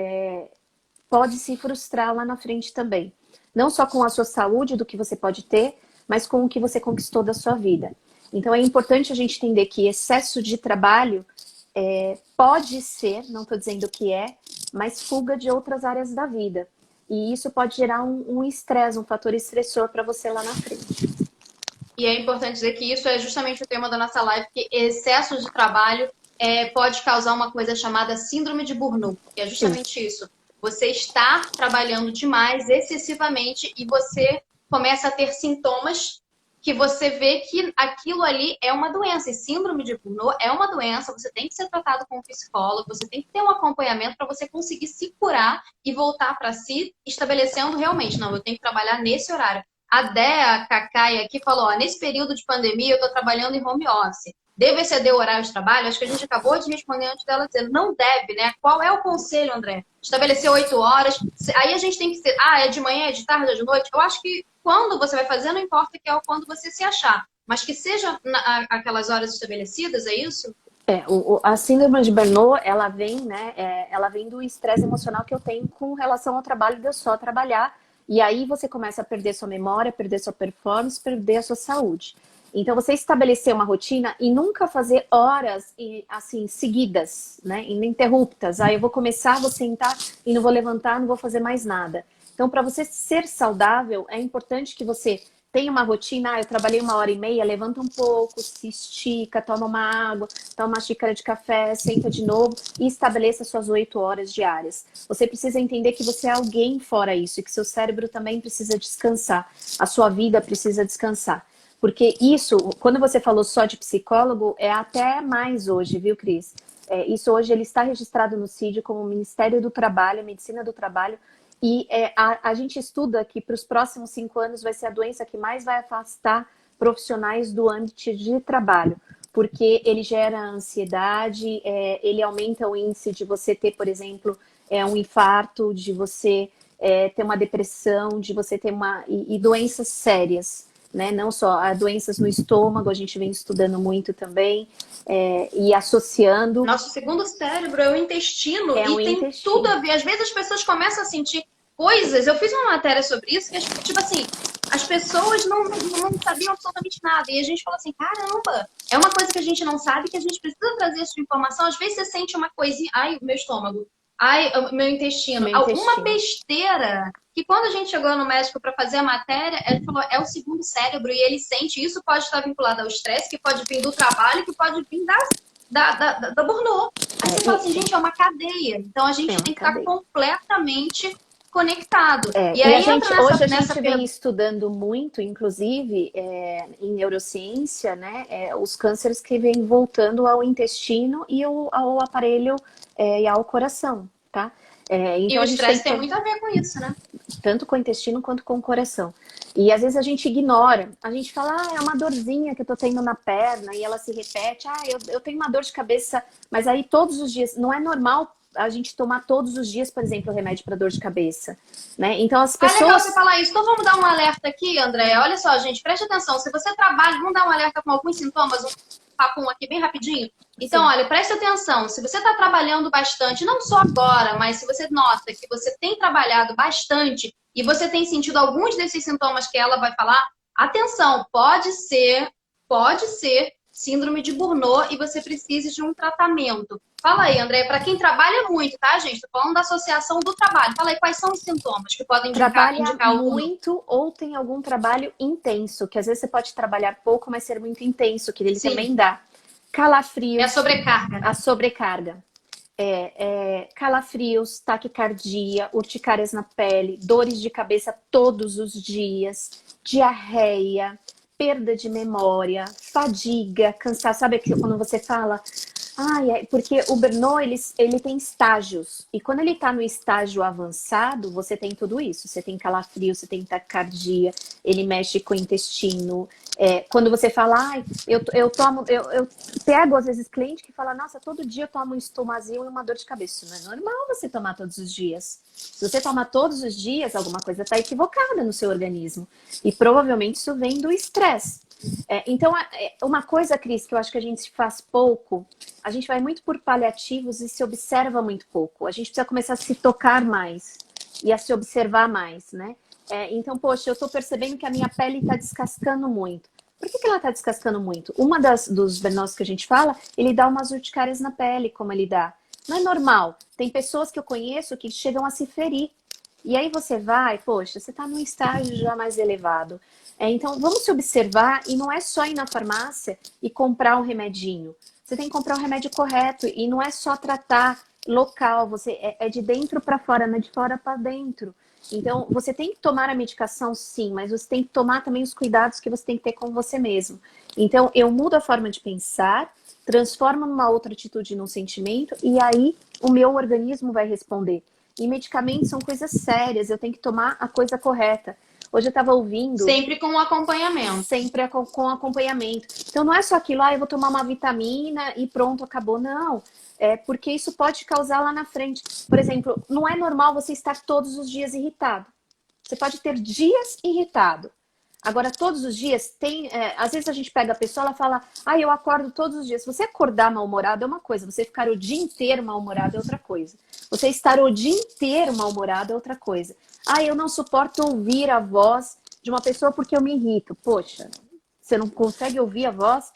pode se frustrar lá na frente também. Não só com a sua saúde, do que você pode ter, mas com o que você conquistou da sua vida. Então é importante a gente entender que excesso de trabalho pode ser, não estou dizendo que mas fuga de outras áreas da vida. E isso pode gerar um estresse, um fator estressor para você lá na frente. E é importante dizer que isso é justamente o tema da nossa live, que excesso de trabalho pode causar uma coisa chamada síndrome de Burnout, que é justamente isso. Você está trabalhando demais, excessivamente, e você começa a ter sintomas que você vê que aquilo ali é uma doença. E síndrome de Burnout é uma doença, você tem que ser tratado com um psicólogo, você tem que ter um acompanhamento para você conseguir se curar e voltar para si, estabelecendo realmente, não, eu tenho que trabalhar nesse horário. A Dea Cacai aqui falou, nesse período de pandemia eu estou trabalhando em home office. Deve exceder o horário de trabalho? Acho que a gente acabou de responder antes dela dizendo, não deve, né? Qual é o conselho, André? Estabelecer 8 horas. Aí a gente tem que ser, é de manhã, é de tarde, é de noite? Eu acho que quando você vai fazer, não importa que é quando você se achar. Mas que seja aquelas horas estabelecidas, é isso? A síndrome de Burnout, ela vem, né? Ela vem do estresse emocional que eu tenho com relação ao trabalho de eu só trabalhar. E aí você começa a perder sua memória, perder sua performance, perder a sua saúde. Então, você estabelecer uma rotina e nunca fazer horas assim seguidas, né, ininterruptas. Eu vou começar, vou sentar e não vou levantar, não vou fazer mais nada. Então, para você ser saudável, é importante que você tenha uma rotina. Eu trabalhei 1h30, levanta um pouco, se estica, toma uma água, toma uma xícara de café, senta de novo e estabeleça suas 8 horas diárias. Você precisa entender que você é alguém fora isso e que seu cérebro também precisa descansar. A sua vida precisa descansar. Porque isso, quando você falou só de psicólogo, é até mais hoje, viu, Cris? Isso hoje ele está registrado no CID como Ministério do Trabalho, Medicina do Trabalho, E a gente estuda que para os próximos 5 anos vai ser a doença que mais vai afastar profissionais do ambiente de trabalho, porque ele gera ansiedade, ele aumenta o índice de você ter, por exemplo, um infarto, de você ter uma depressão, de você ter e doenças sérias, né? Não só doenças no estômago, a gente vem estudando muito também, e associando. Nosso segundo cérebro é o intestino, É e o tem intestino. tudo a ver. Às vezes as pessoas começam a sentir coisas. Eu fiz uma matéria sobre isso, que tipo assim, as pessoas não sabiam absolutamente nada. E a gente falou assim, caramba, é uma coisa que a gente não sabe, que a gente precisa trazer essa informação. Às vezes você sente uma coisinha, ai, o meu estômago, ai, o meu intestino, alguma besteira, que quando a gente chegou no médico para fazer a matéria, ele falou, é o segundo cérebro, e ele sente isso, pode estar vinculado ao estresse, que pode vir do trabalho, que pode vir da burnout. Aí você fala assim, gente, é uma cadeia. Então a gente tem que estar completamente conectado. E aí hoje a gente vem estudando muito, inclusive, em neurociência, né, os cânceres que vêm voltando ao intestino e ao aparelho e ao coração, tá? Então e o estresse tem muito a ver com isso, né? Tanto com o intestino quanto com o coração. E às vezes a gente ignora, a gente fala, é uma dorzinha que eu tô tendo na perna, e ela se repete, eu tenho uma dor de cabeça, mas aí todos os dias, não é normal a gente tomar todos os dias, por exemplo, remédio para dor de cabeça, né? Então as pessoas... legal você falar isso. Então vamos dar um alerta aqui, André. Olha só, gente, preste atenção. Se você trabalha, vamos dar um alerta com alguns sintomas, um papum aqui bem rapidinho. Então, olha, preste atenção. Se você está trabalhando bastante, não só agora, mas se você nota que você tem trabalhado bastante e você tem sentido alguns desses sintomas que ela vai falar, atenção, pode ser síndrome de Burnout e você precisa de um tratamento. Fala aí, André, para quem trabalha muito, tá, gente? Estou falando da associação do trabalho. Fala aí, quais são os sintomas que podem indicar muito ou tem algum trabalho intenso, que às vezes você pode trabalhar pouco, mas ser muito intenso, que ele também dá. Calafrios. É a sobrecarga. A sobrecarga. Calafrios, taquicardia, urticárias na pele, dores de cabeça todos os dias, diarreia, perda de memória, fadiga, cansaço. Sabe quando você fala... porque o Burnout, ele tem estágios. E quando ele está no estágio avançado, você tem tudo isso. Você tem calafrio, você tem taquicardia, ele mexe com o intestino. Quando você fala, eu pego às vezes cliente que fala, nossa, todo dia eu tomo um estomazil e uma dor de cabeça. Isso não é normal você tomar todos os dias. Se você tomar todos os dias, alguma coisa está equivocada no seu organismo. E provavelmente isso vem do estresse. Então, uma coisa, Cris, que eu acho que a gente faz pouco, a gente vai muito por paliativos e se observa muito pouco. A gente precisa começar a se tocar mais e a se observar mais, né? Então, poxa, eu tô percebendo que a minha pele está descascando muito. Por que ela está descascando muito? Dos burnouts que a gente fala, ele dá umas urticárias na pele, como ele dá. Não é normal. Tem pessoas que eu conheço que chegam a se ferir. E aí você vai, poxa, você está num estágio já mais elevado. Então, vamos se observar, e não é só ir na farmácia e comprar um remedinho. Você tem que comprar o remédio correto, e não é só tratar local, é de dentro para fora, não é de fora para dentro. Então, você tem que tomar a medicação, sim, mas você tem que tomar também os cuidados que você tem que ter com você mesmo. Então, eu mudo a forma de pensar, transformo numa outra atitude, num sentimento, e aí o meu organismo vai responder. E medicamentos são coisas sérias, eu tenho que tomar a coisa correta. Hoje eu estava ouvindo... Sempre com acompanhamento. Sempre com acompanhamento. Então não é só aquilo, eu vou tomar uma vitamina e pronto, acabou. Não, porque isso pode causar lá na frente. Por exemplo, não é normal você estar todos os dias irritado. Você pode ter dias irritado. Agora, todos os dias às vezes a gente pega a pessoa, ela fala, eu acordo todos os dias. Você acordar mal-humorado é uma coisa, você ficar o dia inteiro mal-humorado é outra coisa. Você estar o dia inteiro mal-humorado é outra coisa. Eu não suporto ouvir a voz de uma pessoa porque eu me irrito. Poxa, você não consegue ouvir a voz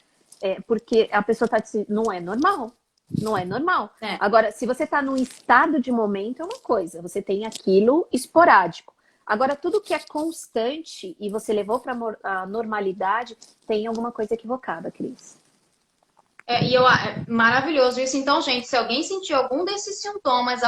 porque a pessoa está dizendo, não é normal. Não é normal. Agora, se você está num estado de momento, é uma coisa. Você tem aquilo esporádico. Agora, tudo que é constante e você levou para a normalidade, tem alguma coisa equivocada, Cris. Maravilhoso isso. Então, gente, se alguém sentir algum desses sintomas,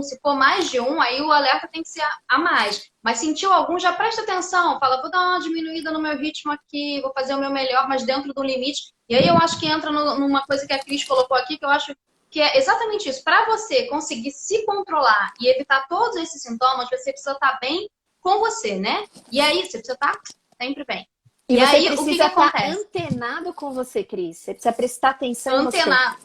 se for mais de um, aí o alerta tem que ser a mais. Mas sentiu algum, já presta atenção. Fala, vou dar uma diminuída no meu ritmo aqui, vou fazer o meu melhor, mas dentro do limite. E aí eu acho que entra numa coisa que a Cris colocou aqui, que eu acho porque é exatamente isso. Para você conseguir se controlar e evitar todos esses sintomas, você precisa estar bem com você, né? E aí, você precisa estar sempre bem. E você aí, precisa o que estar acontece? antenado com você, Cris. Você precisa prestar atenção em você. Antenado,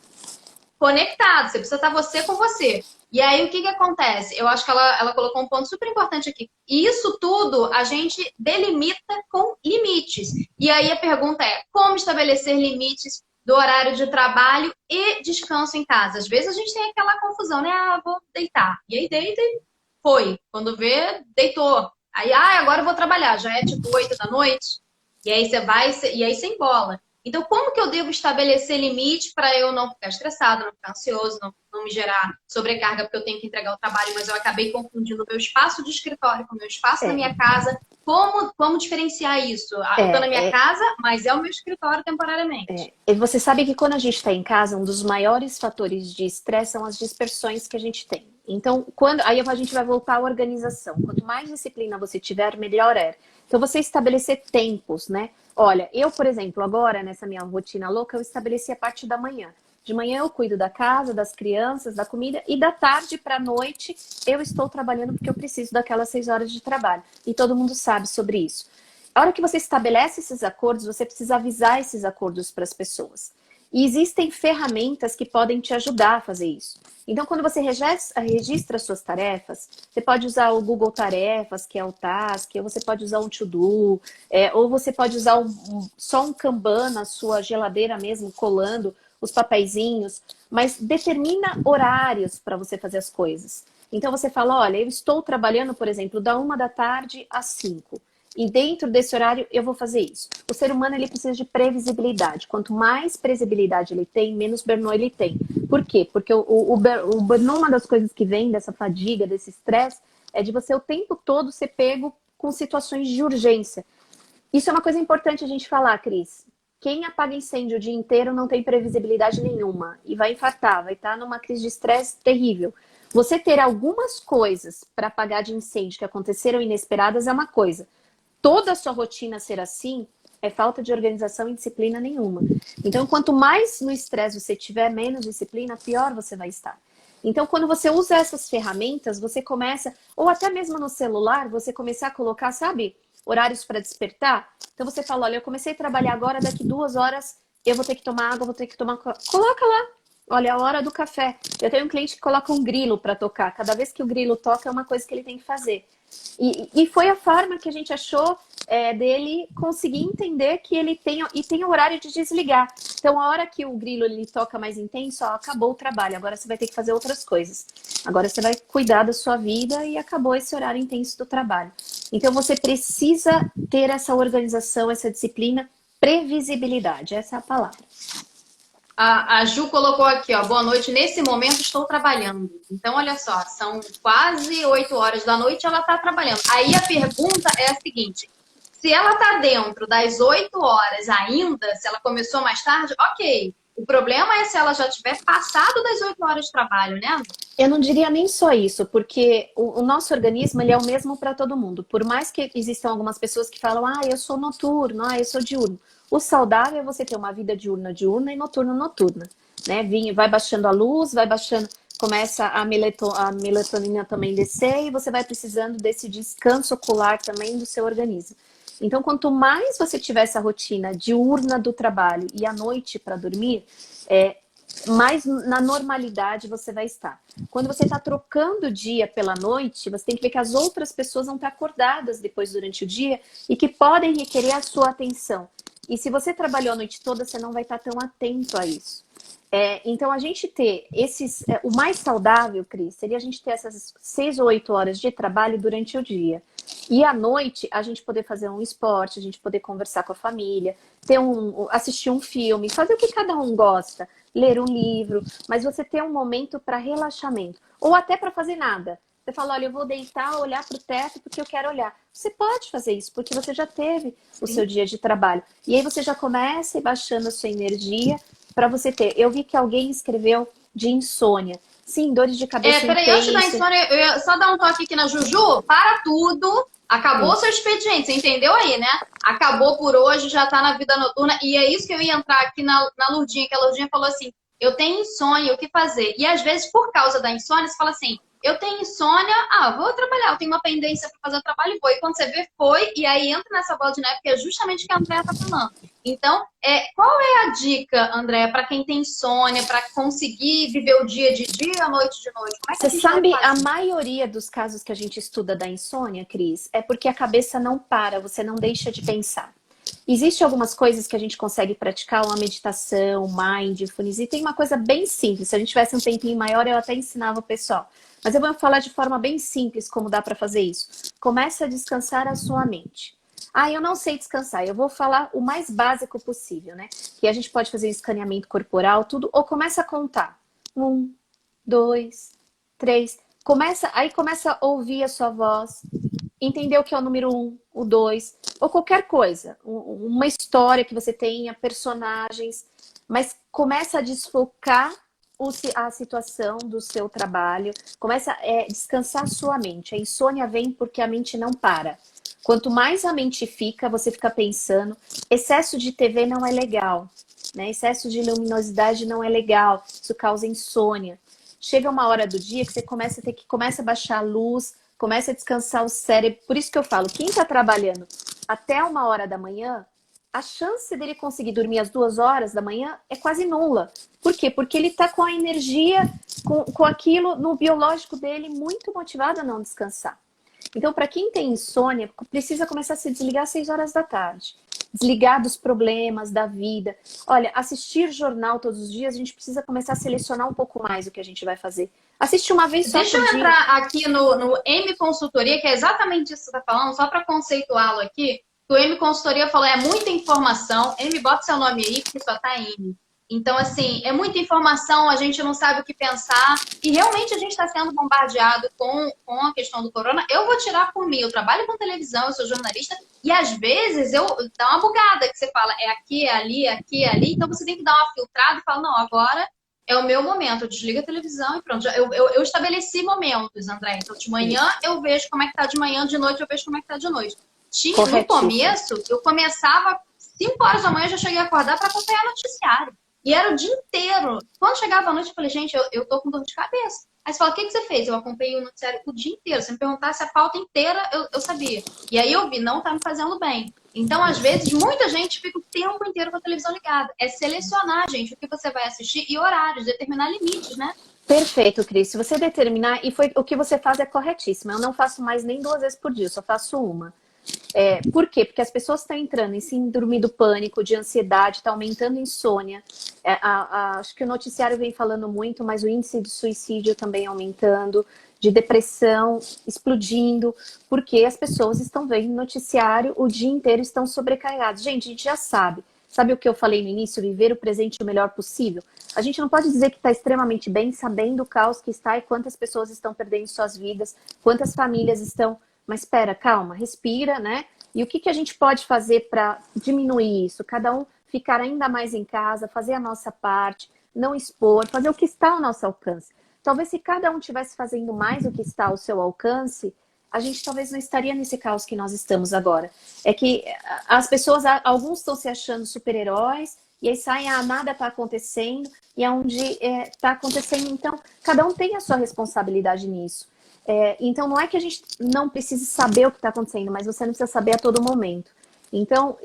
conectado. Você precisa estar você com você. E aí, o que acontece? Eu acho que ela colocou um ponto super importante aqui. E isso tudo a gente delimita com limites. E aí a pergunta é, como estabelecer limites do horário de trabalho e descanso em casa? Às vezes a gente tem aquela confusão, né? Ah, vou deitar. E aí deita e foi. Quando vê, deitou. Aí, agora eu vou trabalhar. Já é tipo 8 da noite. E aí você vai, e aí você embola. Então, como que eu devo estabelecer limite para eu não ficar estressado, não ficar ansioso, não me gerar sobrecarga porque eu tenho que entregar o trabalho, mas eu acabei confundindo o meu espaço de escritório com o meu espaço na minha casa. Como diferenciar isso? Eu estou na minha casa, mas é o meu escritório temporariamente. E você sabe que quando a gente está em casa, um dos maiores fatores de estresse são as dispersões que a gente tem. Então, aí a gente vai voltar à organização. Quanto mais disciplina você tiver, melhor é. Então, você estabelecer tempos, né? Olha, eu, por exemplo, agora, nessa minha rotina louca, eu estabeleci a parte da manhã. De manhã eu cuido da casa, das crianças, da comida, e da tarde para a noite eu estou trabalhando porque eu preciso daquelas 6 horas de trabalho. E todo mundo sabe sobre isso. A hora que você estabelece esses acordos, você precisa avisar esses acordos para as pessoas. E existem ferramentas que podem te ajudar a fazer isso. Então, quando você registra suas tarefas, você pode usar o Google Tarefas, que é o Task, ou você pode usar um To-Do, ou você pode usar só um Kanban na sua geladeira mesmo, colando os papeizinhos, mas determina horários para você fazer as coisas. Então, você fala, olha, eu estou trabalhando, por exemplo, da 1 da tarde às 5. E dentro desse horário eu vou fazer isso. O ser humano ele precisa de previsibilidade. Quanto mais previsibilidade ele tem, menos burnout ele tem. Por quê? Porque o burnout, uma das coisas que vem dessa fadiga, desse estresse, é de você o tempo todo ser pego com situações de urgência. Isso é uma coisa importante a gente falar, Cris. Quem apaga incêndio o dia inteiro não tem previsibilidade nenhuma. E vai infartar, vai estar numa crise de estresse terrível. Você ter algumas coisas para apagar de incêndio que aconteceram inesperadas é uma coisa. Toda a sua rotina ser assim é falta de organização e disciplina nenhuma. Então, quanto mais no estresse você tiver, menos disciplina, pior você vai estar. Então, quando você usa essas ferramentas, você começa, ou até mesmo no celular, você começar a colocar, sabe, horários para despertar. Então, você fala, olha, eu comecei a trabalhar agora, daqui 2 horas eu vou ter que tomar água, vou ter que tomar... Coloca lá. Olha, a hora do café. Eu tenho um cliente que coloca um grilo para tocar. Cada vez que o grilo toca, é uma coisa que ele tem que fazer. E foi a forma que a gente achou dele conseguir entender que ele tem o horário de desligar. Então, a hora que o grilo ele toca mais intenso, acabou o trabalho. Agora você vai ter que fazer outras coisas. Agora você vai cuidar da sua vida e acabou esse horário intenso do trabalho. Então, você precisa ter essa organização, essa disciplina, previsibilidade. Essa é a palavra. A Ju colocou aqui, ó, boa noite, nesse momento estou trabalhando. Então, olha só, são quase 8 horas da noite e ela está trabalhando. Aí a pergunta é a seguinte, se ela está dentro das 8 horas ainda, se ela começou mais tarde, ok. O problema é se ela já tiver passado das 8 horas de trabalho, né? Eu não diria nem só isso, porque o nosso organismo ele é o mesmo para todo mundo. Por mais que existam algumas pessoas que falam, eu sou noturno, eu sou diurno. O saudável é você ter uma vida diurna e noturna, né? Vai baixando a luz, vai baixando, começa a melatonina também descer e você vai precisando desse descanso ocular também do seu organismo. Então, quanto mais você tiver essa rotina diurna do trabalho e à noite para dormir, mais na normalidade você vai estar. Quando você está trocando o dia pela noite, você tem que ver que as outras pessoas vão estar acordadas depois durante o dia e que podem requerer a sua atenção. E se você trabalhou a noite toda, você não vai estar tão atento a isso. Então, a gente ter o mais saudável, Cris, seria a gente ter essas 6 ou 8 horas de trabalho durante o dia. E à noite, a gente poder fazer um esporte, a gente poder conversar com a família, assistir um filme, fazer o que cada um gosta, ler um livro, mas você ter um momento para relaxamento. Ou até para fazer nada. Você fala, olha, eu vou deitar, olhar para o teto porque eu quero olhar. Você pode fazer isso, porque você já teve o seu dia de trabalho. E aí você já começa a ir baixando a sua energia para você ter. Eu vi que alguém escreveu de insônia. Sim, dores de cabeça peraí, antes da insônia, eu ia só dar um toque aqui na Juju. Para tudo. Acabou o seu expediente, você entendeu aí, né? Acabou por hoje, já tá na vida noturna. E é isso que eu ia entrar aqui na Lurdinha, que a Lurdinha falou assim, eu tenho insônia, o que fazer? E às vezes, por causa da insônia, você fala assim, eu tenho insônia, vou trabalhar, eu tenho uma pendência para fazer o trabalho e vou. E quando você vê, foi, e aí entra nessa bola de neve, que é justamente o que a Andréa está falando. Então, qual é a dica, Andréa, para quem tem insônia, para conseguir viver o dia de dia, a noite de noite? Como é que Você sabe, a maioria dos casos que a gente estuda da insônia, Cris, é porque a cabeça não para, você não deixa de pensar. Existem algumas coisas que a gente consegue praticar, uma meditação, mindfulness, e tem uma coisa bem simples. Se a gente tivesse um tempinho maior, eu até ensinava o pessoal. Mas eu vou falar de forma bem simples como dá para fazer isso. Começa a descansar a sua mente. Eu não sei descansar. Eu vou falar o mais básico possível, né? Que a gente pode fazer escaneamento corporal, tudo, ou começa a contar. 1, 2, 3. Aí começa a ouvir a sua voz. Entender o que é o número 1, o 2, ou qualquer coisa. Uma história que você tenha, personagens. Mas começa a desfocar a situação do seu trabalho. Começa a descansar a sua mente. A insônia vem porque a mente não para. Quanto mais a mente fica, você fica pensando. Excesso de TV não é legal, né? Excesso de luminosidade não é legal. Isso causa insônia. Chega uma hora do dia que você começa a baixar a luz, começa a descansar o cérebro. Por isso que eu falo, quem está trabalhando até 1h da manhã, a chance dele conseguir dormir às 2h da manhã é quase nula. Por quê? Porque ele está com a energia, com aquilo no biológico dele, muito motivado a não descansar. Então, para quem tem insônia, precisa começar a se desligar às 6h da tarde. Desligar dos problemas, da vida. Olha, assistir jornal todos os dias, a gente precisa começar a selecionar um pouco mais o que a gente vai fazer. Assistir uma vez só por dia. Deixa eu entrar aqui no M Consultoria, que é exatamente isso que você está falando, só para conceituá-lo aqui. O M Consultoria falou, é muita informação. M, bota seu nome aí, porque só tá M. Então, assim, é muita informação, a gente não sabe o que pensar. E realmente a gente está sendo bombardeado com a questão do corona. Eu vou tirar por mim, eu trabalho com televisão, eu sou jornalista, e às vezes dá uma bugada, que você fala, é aqui, é ali, é aqui, é ali. Então você tem que dar uma filtrada e falar, não, agora é o meu momento. Eu desligo a televisão e pronto. Eu estabeleci momentos, André. Então, de manhã eu vejo como é que tá de manhã, de noite eu vejo como é que tá de noite. No começo, eu começava 5h da manhã, eu já cheguei a acordar para acompanhar noticiário. E era o dia inteiro. Quando chegava a noite, eu falei, gente, eu tô com dor de cabeça. Aí você fala, o que você fez? Eu acompanhei o noticiário o dia inteiro. Se me perguntasse a pauta inteira, eu sabia. E aí eu vi, não tá me fazendo bem. Então, às vezes, muita gente fica o tempo inteiro com a televisão ligada. É selecionar, gente, o que você vai assistir e horários, determinar limites, né? Perfeito, Cris. Se você determinar, o que você faz é corretíssimo. Eu não faço mais nem 2 vezes por dia, eu só faço uma. Por quê? Porque as pessoas estão entrando em síndrome do pânico, de ansiedade, está aumentando a insônia. Acho que o noticiário vem falando muito, mas o índice de suicídio também aumentando, de depressão explodindo, porque as pessoas estão vendo noticiário o dia inteiro, estão sobrecarregadas. Gente, a gente já sabe. Sabe o que eu falei no início? Viver o presente o melhor possível. A gente não pode dizer que está extremamente bem, sabendo o caos que está e quantas pessoas estão perdendo suas vidas, quantas famílias estão... Mas espera, calma, respira, né? E o que a gente pode fazer para diminuir isso? Cada um ficar ainda mais em casa, fazer a nossa parte, não expor, fazer o que está ao nosso alcance. Talvez se cada um estivesse fazendo mais o que está ao seu alcance, a gente talvez não estaria nesse caos que nós estamos agora. É que as pessoas, alguns estão se achando super-heróis, e aí saem, nada está acontecendo, e aonde está acontecendo. Então, cada um tem a sua responsabilidade nisso. Então, não é que a gente não precise saber o que está acontecendo, mas você não precisa saber a todo momento. Então,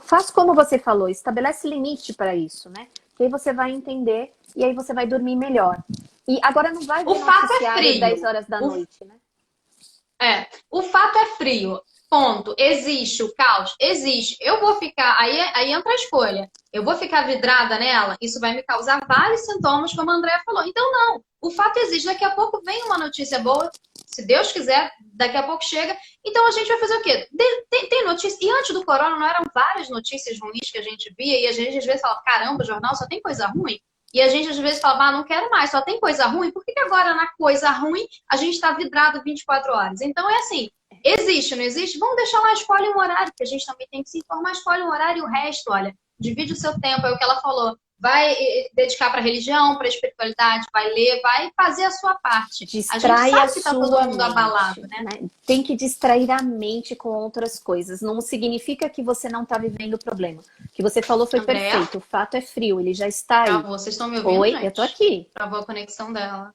faz como você falou, estabelece limite para isso, né? Que aí você vai entender e aí você vai dormir melhor. E agora não vai ver o fato noticiário às 10 horas da noite, né? O fato é frio. Ponto. Existe o caos? Existe. Eu vou ficar... Aí entra a escolha. Eu vou ficar vidrada nela? Isso vai me causar vários sintomas, como a Andréa falou. Então, não. O fato existe. Daqui a pouco vem uma notícia boa. Se Deus quiser, daqui a pouco chega. Então, a gente vai fazer o quê? Tem notícia. E antes do corona, não eram várias notícias ruins que a gente via? E a gente, às vezes, falava, caramba, o jornal só tem coisa ruim? E a gente, às vezes, falava, não quero mais, só tem coisa ruim. Por que agora, na coisa ruim, a gente está vidrado 24 horas? Então, é assim... Existe, não existe? Vamos deixar lá, escolhe um horário, porque a gente também tem que se informar, escolhe um horário e o resto, olha, divide o seu tempo, é o que ela falou. vai dedicar para religião, para espiritualidade, vai ler, vai fazer a sua parte. Distrai a a gente sabe que tá sua todo mundo mente, abalado, né? né? Tem que distrair a mente com outras coisas. Não significa que você não está vivendo o problema. O que você falou foi Andréa, perfeito. O fato é frio, ele já está aí. travou. Vocês estão me ouvindo, Oi, eu tô gente? aqui. Travou a conexão dela.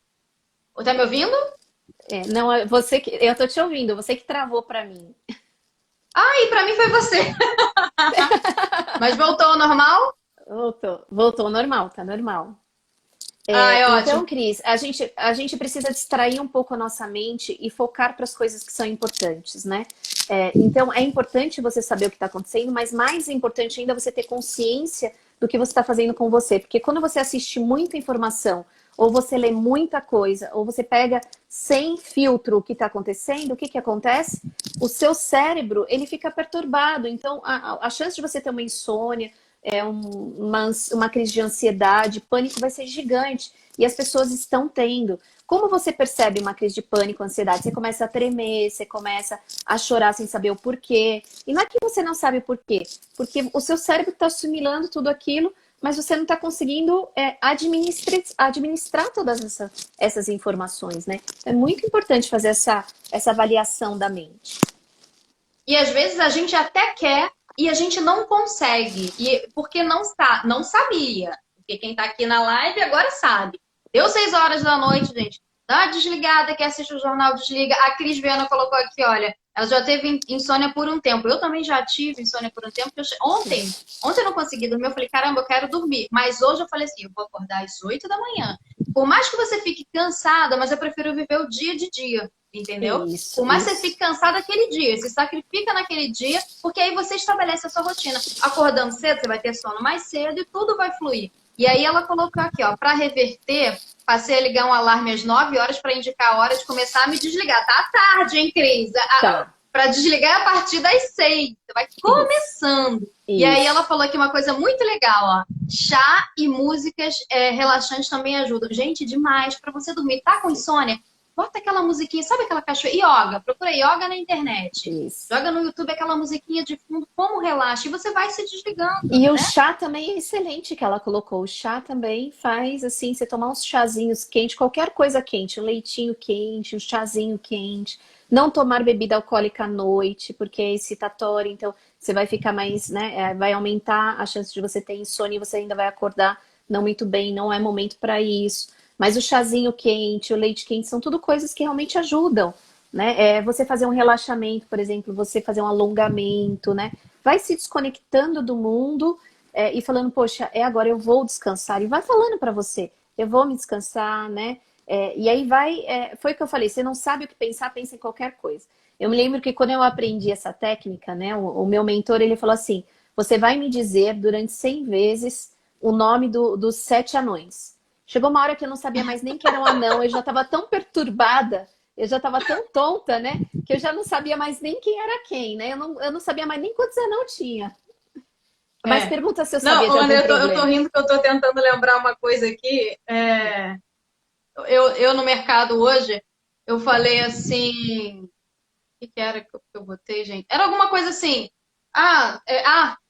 Tá me ouvindo? Não, é você que eu tô te ouvindo, você que travou para mim. E para mim foi você. Mas voltou ao normal? Voltou ao normal, tá normal. É Então, ótimo. Cris, a gente precisa distrair um pouco a nossa mente e focar para as coisas que são importantes, né? Então, é importante você saber o que está acontecendo, mas mais importante ainda é você ter consciência do que você está fazendo com você. Porque quando você assiste muita informação, ou você lê muita coisa, ou você pega sem filtro o que está acontecendo, o que acontece? O seu cérebro, ele fica perturbado. Então, a chance de você ter uma insônia, uma crise de ansiedade, pânico vai ser gigante. E as pessoas estão tendo. Como você percebe uma crise de pânico, ansiedade? Você começa a tremer, você começa a chorar sem saber o porquê. E não é que você não sabe o porquê, porque o seu cérebro está assimilando tudo aquilo, mas você não está conseguindo administrar todas essas informações, né? É muito importante fazer essa avaliação da mente. E às vezes a gente até quer e a gente não consegue. Porque não sabia. Porque quem tá aqui na live agora sabe. Deu 6 horas da noite, gente. Dá uma desligada, que assiste o jornal, desliga. A Cris Viana colocou aqui, olha, ela já teve insônia por um tempo. Eu também já tive insônia por um tempo. Ontem eu não consegui dormir. Eu falei, caramba, eu quero dormir. Mas hoje eu falei assim, eu vou acordar às 8 da manhã. Por mais que você fique cansada, mas eu prefiro viver o dia de dia. Entendeu? Por mais que você fique cansado aquele dia, se sacrifica naquele dia, porque aí você estabelece a sua rotina. Acordando cedo, você vai ter sono mais cedo e tudo vai fluir. E aí ela colocou aqui, ó, para reverter, passei a ligar um alarme às 9 horas para indicar a hora de começar a me desligar. Tá tarde, hein, Cris? Tá. Para desligar a partir das 6. Você vai começando. Isso. E aí ela falou aqui uma coisa muito legal, ó. Chá e músicas relaxantes também ajudam. Gente, demais. Para você dormir. Tá com insônia? Bota aquela musiquinha, sabe aquela cachoeira? Yoga, procura yoga na internet. Isso. Joga no YouTube aquela musiquinha de fundo, como relaxa, e você vai se desligando. E né? O chá também é excelente que ela colocou. O chá também faz, assim, você tomar uns chazinhos quentes, qualquer coisa quente, um leitinho quente, um chazinho quente. Não tomar bebida alcoólica à noite, porque é excitatório, então você vai ficar mais, né? Vai aumentar a chance de você ter insônia e você ainda vai acordar não muito bem, não é momento para isso. Mas o chazinho quente, o leite quente, são tudo coisas que realmente ajudam, né? Você fazer um relaxamento, por exemplo, você fazer um alongamento, né? Vai se desconectando do mundo e falando, poxa, agora eu vou descansar. E vai falando para você, eu vou me descansar, né? E aí foi o que eu falei, você não sabe o que pensar, pensa em qualquer coisa. Eu me lembro que quando eu aprendi essa técnica, né? O meu mentor, ele falou assim, você vai me dizer durante 100 vezes o nome dos 7 anões. Chegou uma hora que eu não sabia mais nem que era um anão, eu já estava tão perturbada, eu já estava tão tonta, né? Que eu já não sabia mais nem quem era quem, né? Eu não sabia mais nem quantos anão tinha. Mas pergunta se eu sabia de algum problema. Eu tô rindo que eu tô tentando lembrar uma coisa aqui. Eu no mercado hoje, eu falei assim... O que era que eu botei, gente? Era alguma coisa assim...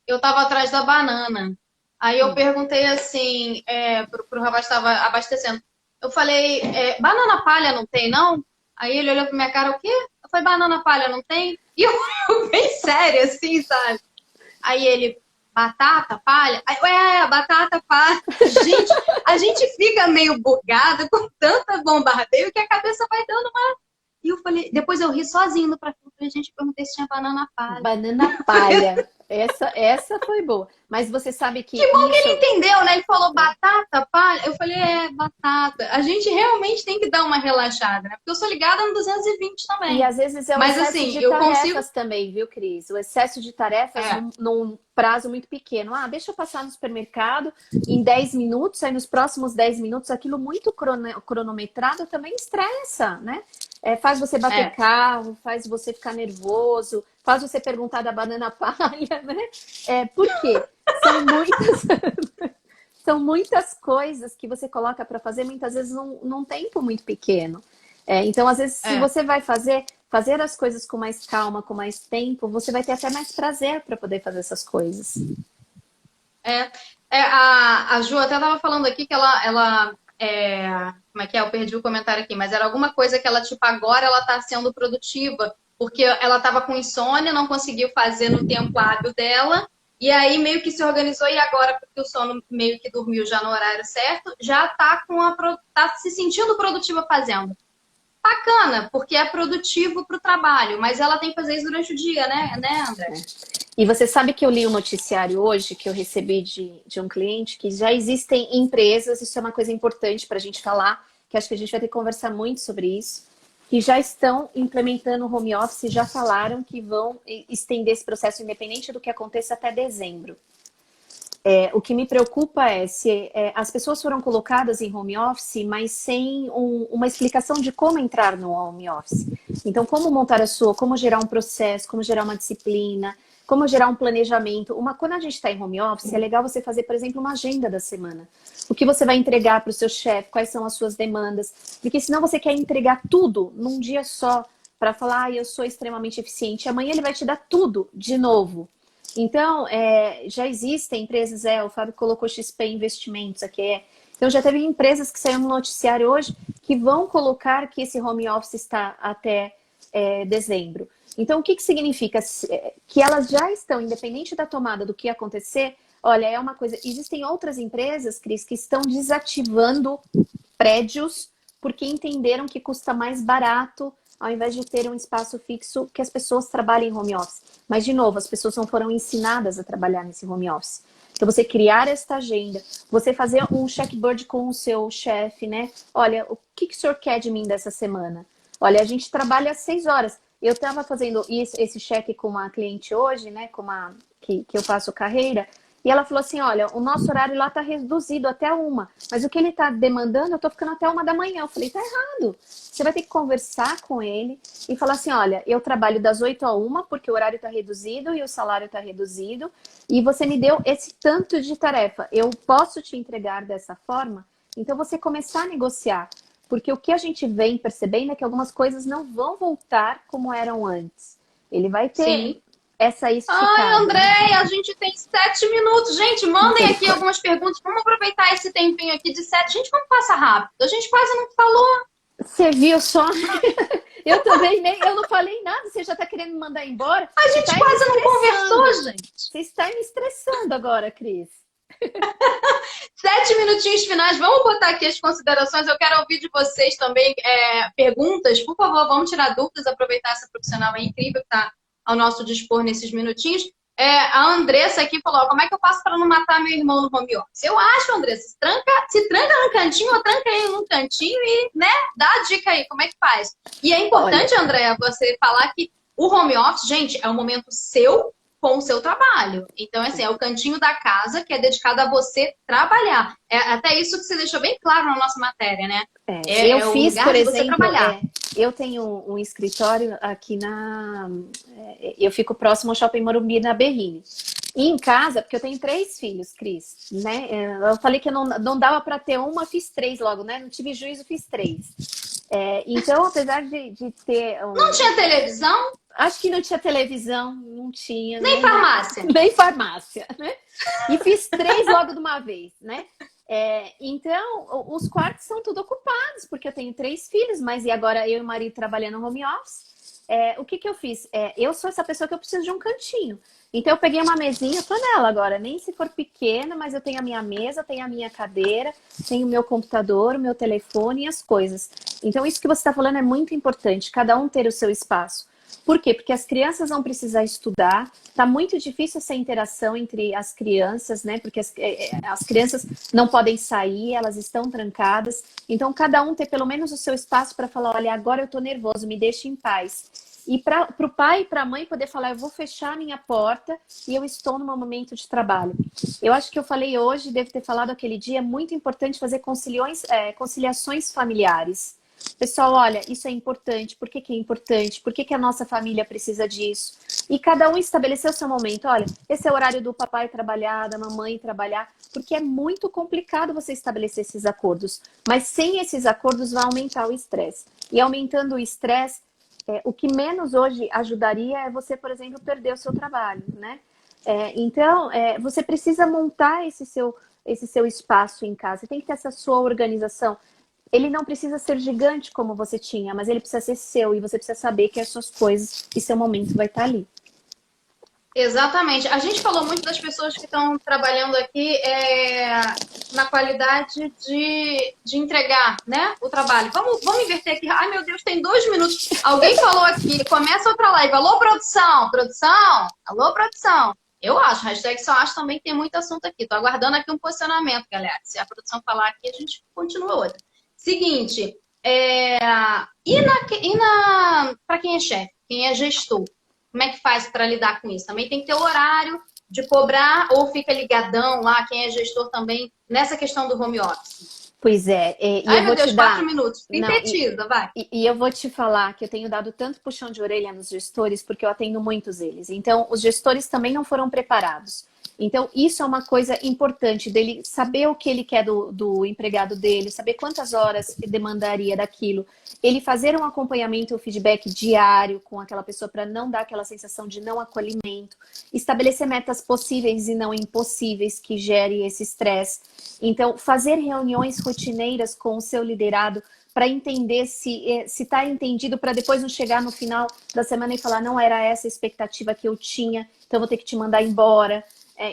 eu tava atrás da banana. Aí eu perguntei assim, pro rapaz que estava abastecendo. Eu falei, banana palha não tem, não? Aí ele olhou pra minha cara, o quê? Eu falei, banana palha não tem? E eu bem séria, assim, sabe? Aí ele, batata palha? Aí, batata palha. Gente, a gente fica meio bugada com tanta bombardeio que a cabeça vai dando uma... E eu falei, depois eu ri sozinho pra frente. Eu falei, gente, perguntei se tinha banana palha. Banana palha. Essa foi boa. Mas você sabe que. Que bom que ele entendeu, né? Ele falou batata, palha. Eu falei, batata. A gente realmente tem que dar uma relaxada, né? Porque eu sou ligada no 220 também. E às vezes é o excesso de tarefas também, viu, Cris? O excesso de tarefas num prazo muito pequeno. Deixa eu passar no supermercado em 10 minutos, aí nos próximos 10 minutos, aquilo muito cronometrado também estressa, né? Faz você bater carro, faz você ficar nervoso, faz você perguntar da banana palha, né? Por quê? São muitas coisas que você coloca para fazer, muitas vezes num tempo muito pequeno. Então, às vezes, se você vai fazer as coisas com mais calma, com mais tempo, você vai ter até mais prazer para poder fazer essas coisas. A Ju até tava falando aqui que como é que é? Eu perdi o comentário aqui, mas era alguma coisa que ela, tipo, agora ela tá sendo produtiva, porque ela tava com insônia, não conseguiu fazer no tempo hábil dela, e aí meio que se organizou, e agora, porque o sono meio que dormiu já no horário certo, já tá tá se sentindo produtiva fazendo. Bacana, porque é produtivo para o trabalho, mas ela tem que fazer isso durante o dia, né, André? E você sabe que eu li um noticiário hoje que eu recebi de um cliente que já existem empresas, isso é uma coisa importante para a gente falar, que acho que a gente vai ter que conversar muito sobre isso, que já estão implementando o home office, já falaram que vão estender esse processo independente do que aconteça até dezembro. O que me preocupa é se as pessoas foram colocadas em home office, mas sem uma explicação de como entrar no home office. Então, como montar como gerar um processo, como gerar uma disciplina, como gerar um planejamento. Quando a gente está em home office, é legal você fazer, por exemplo, uma agenda da semana. O que você vai entregar para o seu chefe, quais são as suas demandas. Porque senão você quer entregar tudo num dia só, para falar, eu sou extremamente eficiente. Amanhã ele vai te dar tudo de novo. Então, já existem empresas, o Fábio colocou XP Investimentos aqui. Então, já teve empresas que saíram no noticiário hoje que vão colocar que esse home office está até dezembro. Então, o que significa? Que elas já estão, independente da tomada do que acontecer, olha, é uma coisa... Existem outras empresas, Cris, que estão desativando prédios porque entenderam que custa mais barato ao invés de ter um espaço fixo que as pessoas trabalhem em home office. Mas, de novo, as pessoas não foram ensinadas a trabalhar nesse home office. Então, você criar esta agenda, você fazer um checkboard com o seu chefe, né? Olha, o que o senhor quer de mim dessa semana? Olha, a gente trabalha 6 horas. Eu estava fazendo esse cheque com uma cliente hoje, né? Que eu faço carreira. E ela falou assim, olha, o nosso horário lá está reduzido até 1, mas o que ele está demandando, eu estou ficando até 1 da manhã. Eu falei, tá errado. Você vai ter que conversar com ele e falar assim, olha, eu trabalho das 8 a 1 porque o horário está reduzido e o salário está reduzido e você me deu esse tanto de tarefa. Eu posso te entregar dessa forma? Então, você começar a negociar. Porque o que a gente vem percebendo é que algumas coisas não vão voltar como eram antes. Ele vai ter... Sim. Essa esticada. Ai, André, a gente tem 7 minutos. Gente, mandem aqui algumas perguntas. Vamos aproveitar esse tempinho aqui de 7. Gente, como passa rápido? A gente quase não falou. Você viu só? Eu também eu não falei nada. Você já tá querendo me mandar embora? A gente quase não conversou, gente. Você está me estressando agora, Cris. 7 minutinhos finais. Vamos botar aqui as considerações. Eu quero ouvir de vocês também perguntas. Por favor, vamos tirar dúvidas. Aproveitar essa profissional incrível que está ao nosso dispor nesses minutinhos. A Andressa aqui falou, como é que eu faço para não matar meu irmão no home office? Eu acho, Andressa, se tranca num cantinho ou tranca ele num cantinho e, né, dá a dica aí, como é que faz? E é importante, Andréa, você falar que o home office, gente, é um momento seu com o seu trabalho. Então, assim, é o cantinho da casa que é dedicado a você trabalhar. É até isso que você deixou bem claro na nossa matéria, né? Eu fiz, por exemplo, eu tenho um escritório aqui eu fico próximo ao Shopping Morumbi, na Berrini. E em casa, porque eu tenho 3 filhos, Cris, né? Eu falei que não dava para ter uma, fiz 3 logo, né? Não tive juízo, fiz 3. Então, apesar de ter... Não tinha televisão? Acho que não tinha televisão, não tinha. Nem farmácia. Nem farmácia, né? E fiz 3 logo de uma vez, né? Então, os quartos são tudo ocupados, porque eu tenho 3 filhos, mas e agora eu e o marido trabalhando no home office. O que eu fiz? Eu sou essa pessoa que eu preciso de um cantinho. Então, eu peguei uma mesinha, tô nela agora, nem se for pequena, mas eu tenho a minha mesa, tenho a minha cadeira, tenho o meu computador, o meu telefone e as coisas. Então, isso que você está falando é muito importante, cada um ter o seu espaço. Por quê? Porque as crianças vão precisar estudar, tá muito difícil essa interação entre as crianças, né? Porque as crianças não podem sair, elas estão trancadas. Então, cada um ter pelo menos o seu espaço para falar, olha, agora eu tô nervoso, me deixe em paz. E para o pai e para a mãe poder falar, eu vou fechar a minha porta e eu estou no meu momento de trabalho. Eu acho que eu falei hoje, devo ter falado aquele dia, é muito importante fazer conciliações familiares. Pessoal, olha, isso é importante. Por que é importante? Por que a nossa família precisa disso? E cada um estabeleceu o seu momento. Olha, esse é o horário do papai trabalhar, da mamãe trabalhar, porque é muito complicado você estabelecer esses acordos. Mas sem esses acordos vai aumentar o estresse. E aumentando o estresse, o que menos hoje ajudaria é você, por exemplo, perder o seu trabalho, né? Então, você precisa montar esse seu espaço em casa. Você tem que ter essa sua organização. Ele não precisa ser gigante como você tinha, mas ele precisa ser seu. E você precisa saber que as suas coisas e seu momento vai estar ali. Exatamente. A gente falou muito das pessoas que estão trabalhando aqui na qualidade de entregar, né, o trabalho. Vamos inverter aqui. Ai, meu Deus, tem 2 minutos. Alguém falou aqui, começa outra live. Alô, produção! Produção! Alô, produção! Eu acho, hashtag só acho também que tem muito assunto aqui. Tô aguardando aqui um posicionamento, galera. Se a produção falar aqui, a gente continua outra. Seguinte, para quem é chefe, quem é gestor, como é que faz para lidar com isso? Também tem que ter o horário de cobrar ou fica ligadão lá, quem é gestor também, nessa questão do home office? Pois é. Ai, meu Deus, 4 minutos. Sintetiza, vai. E eu vou te falar que eu tenho dado tanto puxão de orelha nos gestores, porque eu atendo muitos eles. Então, os gestores também não foram preparados. Então, isso é uma coisa importante dele saber o que ele quer do empregado dele, saber quantas horas demandaria daquilo. Ele fazer um acompanhamento, um feedback diário com aquela pessoa para não dar aquela sensação de não acolhimento. Estabelecer metas possíveis e não impossíveis que gere esse estresse. Então, fazer reuniões rotineiras com o seu liderado para entender se está entendido, para depois não chegar no final da semana e falar não era essa a expectativa que eu tinha, então vou ter que te mandar embora.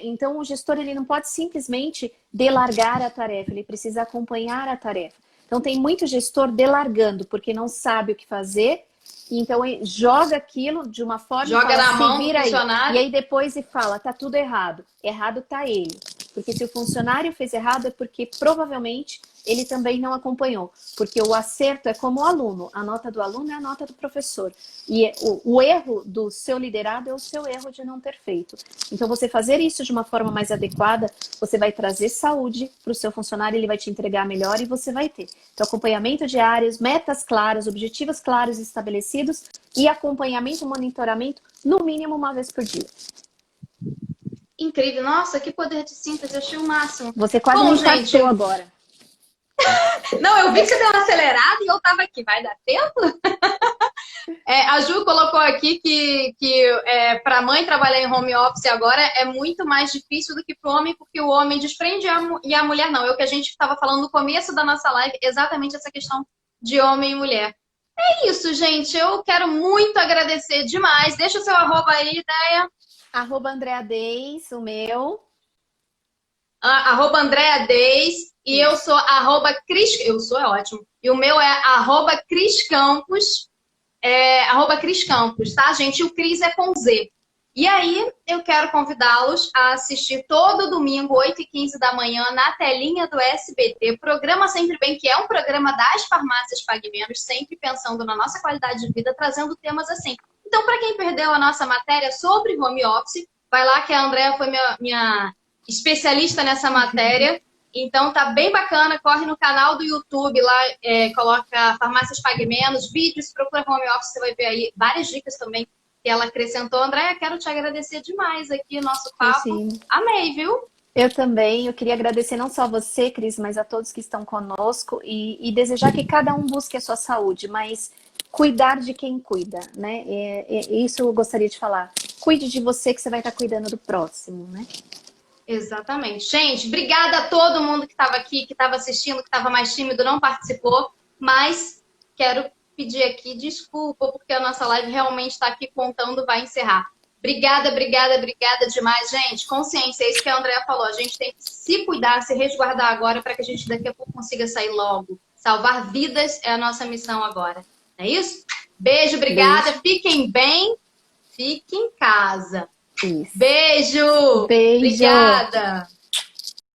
Então, o gestor ele não pode simplesmente delargar a tarefa, ele precisa acompanhar a tarefa. Então, tem muito gestor delargando, porque não sabe o que fazer, então ele joga aquilo de uma forma... Joga na mão do funcionário. funcionário. E aí depois ele fala, tá tudo errado. Errado tá ele. Porque se o funcionário fez errado é porque provavelmente ele também não acompanhou. Porque o acerto é como o aluno. A nota do aluno é a nota do professor. E o erro do seu liderado é o seu erro de não ter feito. Então, você fazer isso de uma forma mais adequada, você vai trazer saúde para o seu funcionário, ele vai te entregar melhor e você vai ter. Então, acompanhamento diário, metas claras, objetivos claros estabelecidos e acompanhamento e monitoramento, no mínimo uma vez por dia. Incrível. Nossa, que poder de síntese. Eu achei o máximo. Você quase me impactou agora. Não, eu vi que você deu uma acelerada e eu tava aqui. Vai dar tempo? A Ju colocou aqui que para a mãe trabalhar em home office agora é muito mais difícil do que para o homem, porque o homem desprende e a mulher não. É o que a gente estava falando no começo da nossa live, exatamente essa questão de homem e mulher. É isso, gente. Eu quero muito agradecer demais. Deixa o seu arroba aí, Ideia. @AndreaDeis, o meu. @AndreaDeis. E eu sou @Cris. Eu sou, é ótimo. E o meu é @CrisCampos. @CrisCampos, tá, gente? E o Cris é com Z. E aí, eu quero convidá-los a assistir todo domingo, 8h15 da manhã, na telinha do SBT, Programa Sempre Bem, que é um programa das farmácias Pague Menos, sempre pensando na nossa qualidade de vida, trazendo temas assim. Então, para quem perdeu a nossa matéria sobre home office, vai lá que a Andrea foi minha especialista nessa matéria. Então, tá bem bacana. Corre no canal do YouTube, lá coloca Farmácias Pague Menos, vídeos, procura home office, você vai ver aí várias dicas também que ela acrescentou. Andréia, quero te agradecer demais aqui, nosso papo. Sim. Amei, viu? Eu também. Eu queria agradecer não só a você, Cris, mas a todos que estão conosco e desejar que cada um busque a sua saúde, mas cuidar de quem cuida, né? Isso eu gostaria de falar. Cuide de você que você vai estar cuidando do próximo, né? Exatamente. Gente, obrigada a todo mundo que estava aqui, que estava assistindo, que estava mais tímido, não participou, mas quero pedir aqui desculpa, porque a nossa live realmente está aqui contando, vai encerrar. Obrigada, obrigada, obrigada demais, gente. Consciência, é isso que a Andrea falou. A gente tem que se cuidar, se resguardar agora para que a gente daqui a pouco consiga sair logo. Salvar vidas é a nossa missão agora. Não é isso? Beijo, obrigada. Beijo. Fiquem bem, fiquem em casa. Isso. Beijo! Beijo! Obrigada!